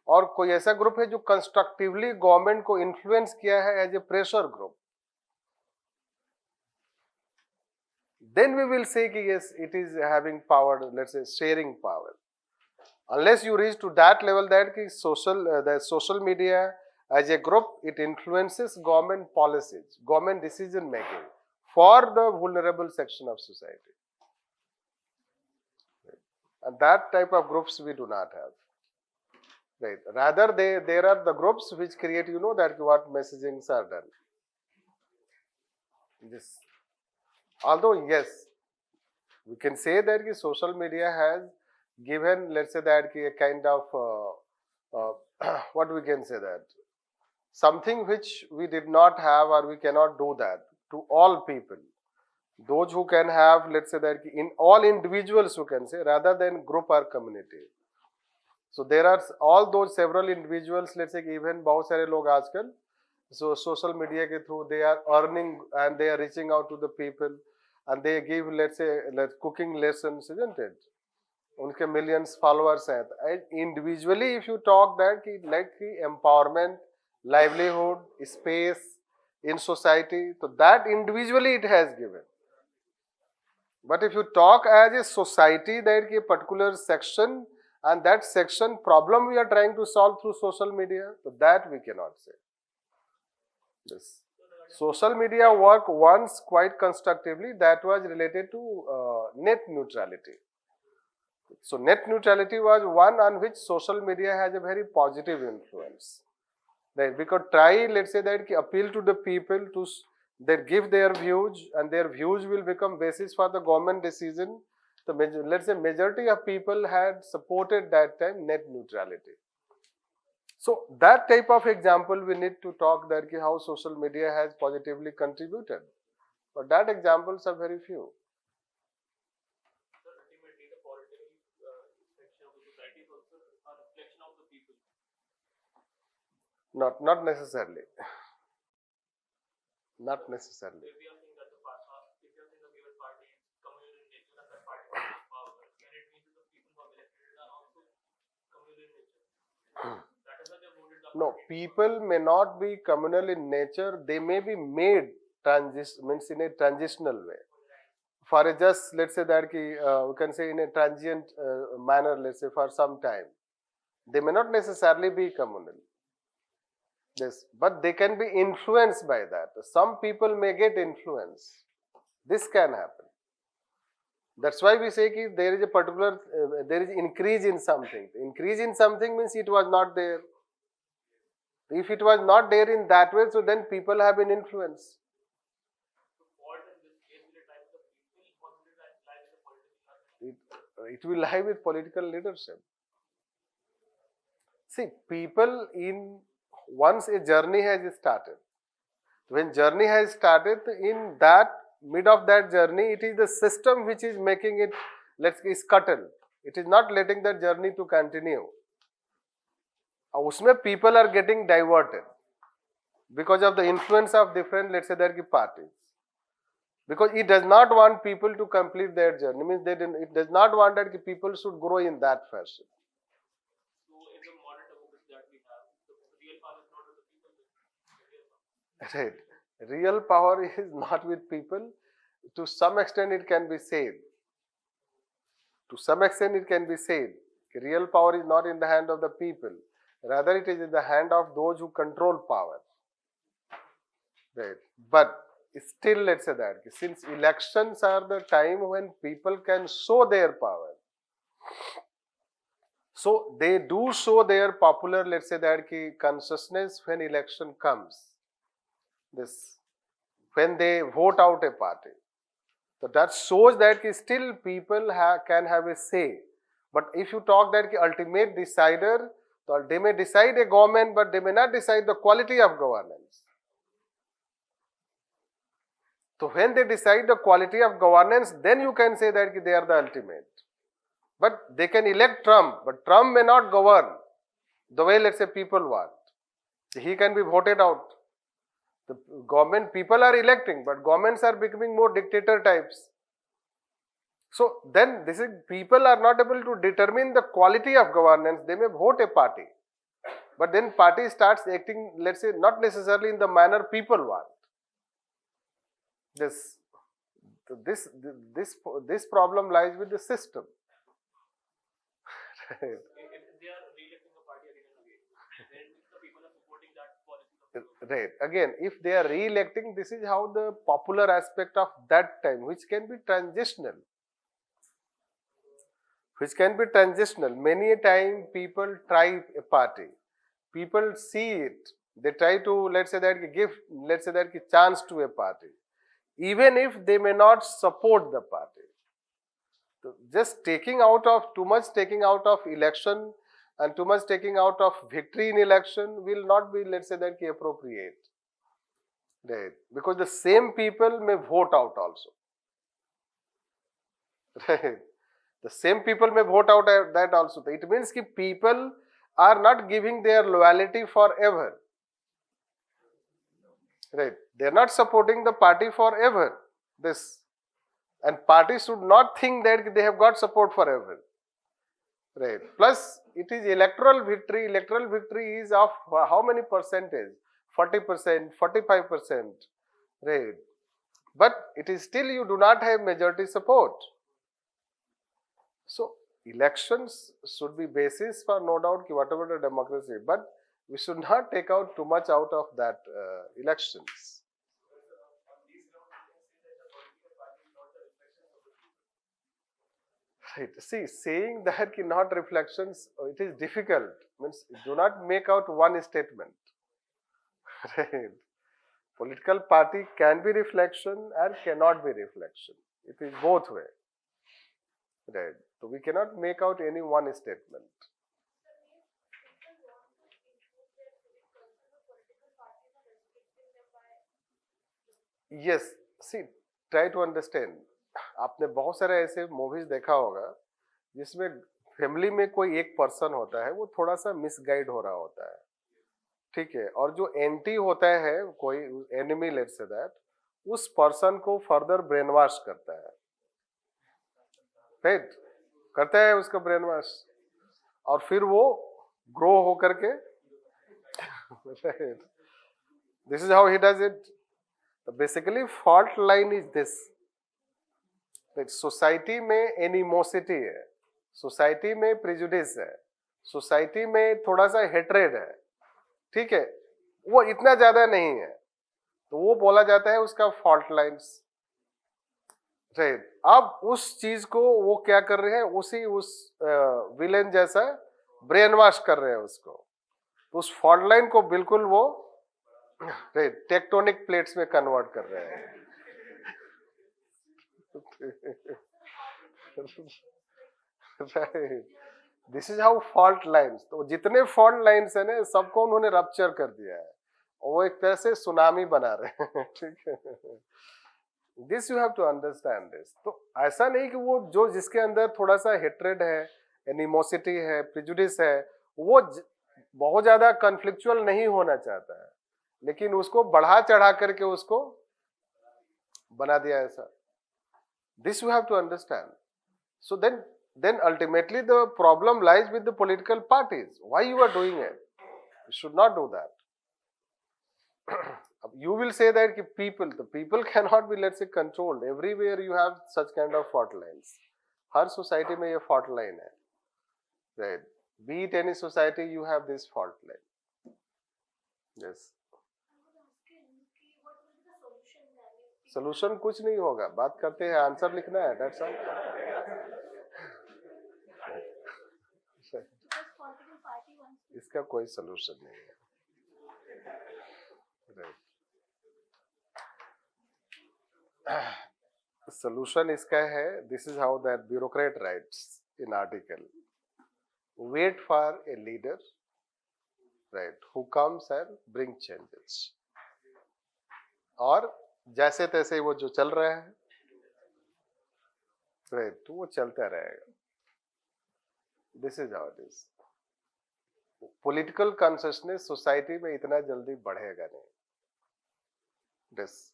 और कोई ऐसा ग्रुप है जो कंस्ट्रक्टिवली गवर्नमेंट को इन्फ्लुएंस किया है as a pressure group. Then we will say कि yes, it is having power, let's say sharing power. Unless you reach to that level that कि the social media as a group, it influences government policies, government decision making for the vulnerable section of society. And that type of groups we do not have. Right. Rather, there are the groups which create, you know, that what messagings are done. Yes. Although, yes, we can say that social media has given, let's say that a kind of, what we can say that, something which we did not have or we cannot do that to all people. Those who can have, let's say that in all individuals who can say, rather than group or community. So there are all those several individuals, let's say even बहुत सारे लोग आजकल so social media के through they are earning and they are reaching out to the people and they give, let's say, cooking lessons, isn't it? उनके millions followers हैं. And individually if you talk that like empowerment, livelihood, space in society, so that individually it has given. But if you talk as a society that a particular section and that section problem we are trying to solve through social media, so that we cannot say. Yes. Social media work once quite constructively, that was related to net neutrality. So net neutrality was one on which social media has a very positive influence. Right? We could try, let's say that appeal to the people to they give their views and their views will become basis for the government decision. So let's say majority of people had supported that time net neutrality. So that type of example we need to talk that how social media has positively contributed. But that examples are very few. So ultimately the political section of the society is also a reflection of the people. Not necessarily. Not necessarily. So if you are saying that if you are saying the given party is communal in nature and that party has power, can it mean that the people who are elected are also communal in nature? That is why they voted the No, people may not be communal in nature. They may be made means in a transitional way. For a just, let's say that we can say in a transient manner, let's say for some time. They may not necessarily be communal. Yes, but they can be influenced by that. Some people may get influence. This can happen. That's why we say that there is a particular, there is increase in something. Increase in something means it was not there. If it was not there in that way, so then people have been influenced. It will lie with political leadership. See, people once a journey has started, when journey has started, in that mid of that journey, it is the system which is making it, let's say, scuttle. It is not letting the journey to continue. Usme people are getting diverted because of the influence of different, let's say, their parties. because it does not want people to complete their journey. Means it does not want that people should grow in that fashion. So in the modern democracy that we have, the real power is not with the people. Right. Real power is not with people. To some extent, it can be said. To some extent, it can be said. Real power is not in the hand of the people. Rather, it is in the hand of those who control power. Right. But still, let's say that since elections are the time when people can show their power, so they do show their popular, let's say that consciousness when election comes. This when they vote out a party. So that shows that still people can have a say. But if you talk that ultimate decider, so they may decide a government, but they may not decide the quality of governance. So when they decide the quality of governance, then you can say that they are the ultimate. But they can elect Trump, but Trump may not govern the way, let's say, people want. He can be voted out. The government, people are electing, but governments are becoming more dictator types. So then this is, people are not able to determine the quality of governance. They may vote a party, but then party starts acting, let's say, not necessarily in the manner people want. This problem lies with the system. If they are re-electing a party again and again, then the people are supporting that policy. Right. Again, if they are re-electing, this is how the popular aspect of that time, which can be transitional. Many a time people try a party. People see it. They try to, let's say that give, let's say that chance to a party. Even if they may not support the party. So just too much taking out of election and too much taking out of victory in election will not be, let's say that appropriate. Right. Because the same people may vote out also. Right. The same people may vote out that also. It means that people are not giving their loyalty forever. Right. They are not supporting the party forever. And parties should not think that they have got support forever. Right. Plus, it is electoral victory. Electoral victory is of how many percentage? 40%, 45%. Right. But it is still you do not have majority support. So, elections should be basis for no doubt whatever the democracy, but we should not take out too much out of that elections. Right. See, saying that not reflections, it is difficult. Means do not make out one statement. Right. Political party can be reflection and cannot be reflection. It is both way. Right. So we cannot make out any one statement. Yes. See, try to understand. आपने बहुत सारे ऐसे movies देखा होगा जिसमें family में कोई एक पर्सन होता है, वो थोड़ा सा मिसगाइड हो रहा होता है, ठीक है, और जो एंटी होता है, कोई एनिमी लेट्स से दैट, उस पर्सन को फर्दर ब्रेन वॉश करता है, राइट, करता है उसका ब्रेन वॉश, और फिर वो ग्रो हो करके this is how he does it. Basically fault line is this. Society में एनिमोसिटी है, सोसाइटी में प्रेजुडिस है, सोसाइटी में थोड़ा सा हेट्रेड है, ठीक है, वो इतना ज्यादा नहीं है, तो वो बोला जाता है उसका फॉल्ट लाइन्स. राइट. अब उस चीज को वो क्या कर रहे हैं, उस विलेन जैसा ब्रेन वॉश कर रहे हैं उसको, तो उस फॉल्ट लाइन को बिल्कुल वो राइट टेक्टोनिक प्लेट्स में कन्वर्ट कर रहे हैं. Right. This is how fault lines. तो जितने fault lines है ना, सबको उन्होंने रप्चर कर दिया है, और वो एक तरह से सुनामी बना रहे हैं. ठीक है. This you have to understand this. तो ऐसा नहीं कि वो जो जिसके अंदर थोड़ा सा हेट्रेड है, एनिमोसिटी है, प्रिजुडिस है, वो बहुत ज्यादा कॉन्फ्लिक्चुअल नहीं होना चाहता है, लेकिन उसको बढ़ा चढ़ा करके उसको बना दिया ऐसा. This you have to understand. So then ultimately the problem lies with the political parties. Why you are doing it? You should not do that. You will say that the people cannot be, let's say, controlled. Everywhere you have such kind of fault lines. Her society में ये fault line है. Right. Be it any society, you have this fault line. Yes. Solution कुछ नहीं होगा. बात करते हैं, answer लिखना है. That's all. इसका कोई solution नहीं है. Right. Solution इसका है. This is how that bureaucrat writes in article. Wait for a leader, right, who comes and bring changes. और जैसे तैसे वो जो चल रहा है, right, तो वो चलता रहेगा. This is how it is. Political consciousness society में इतना जल्दी बढ़ेगा नहीं. This.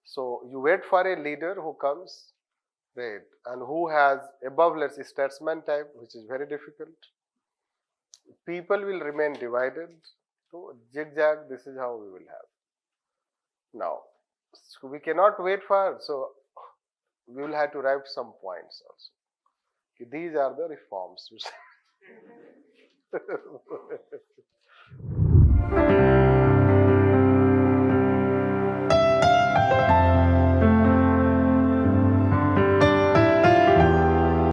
So you wait for a leader who comes, right, and who has above, let's say, statesman type, which is very difficult. People will remain divided. So zigzag, this is how we will have. Now, so we cannot wait for, so we will have to write some points also. These are the reforms.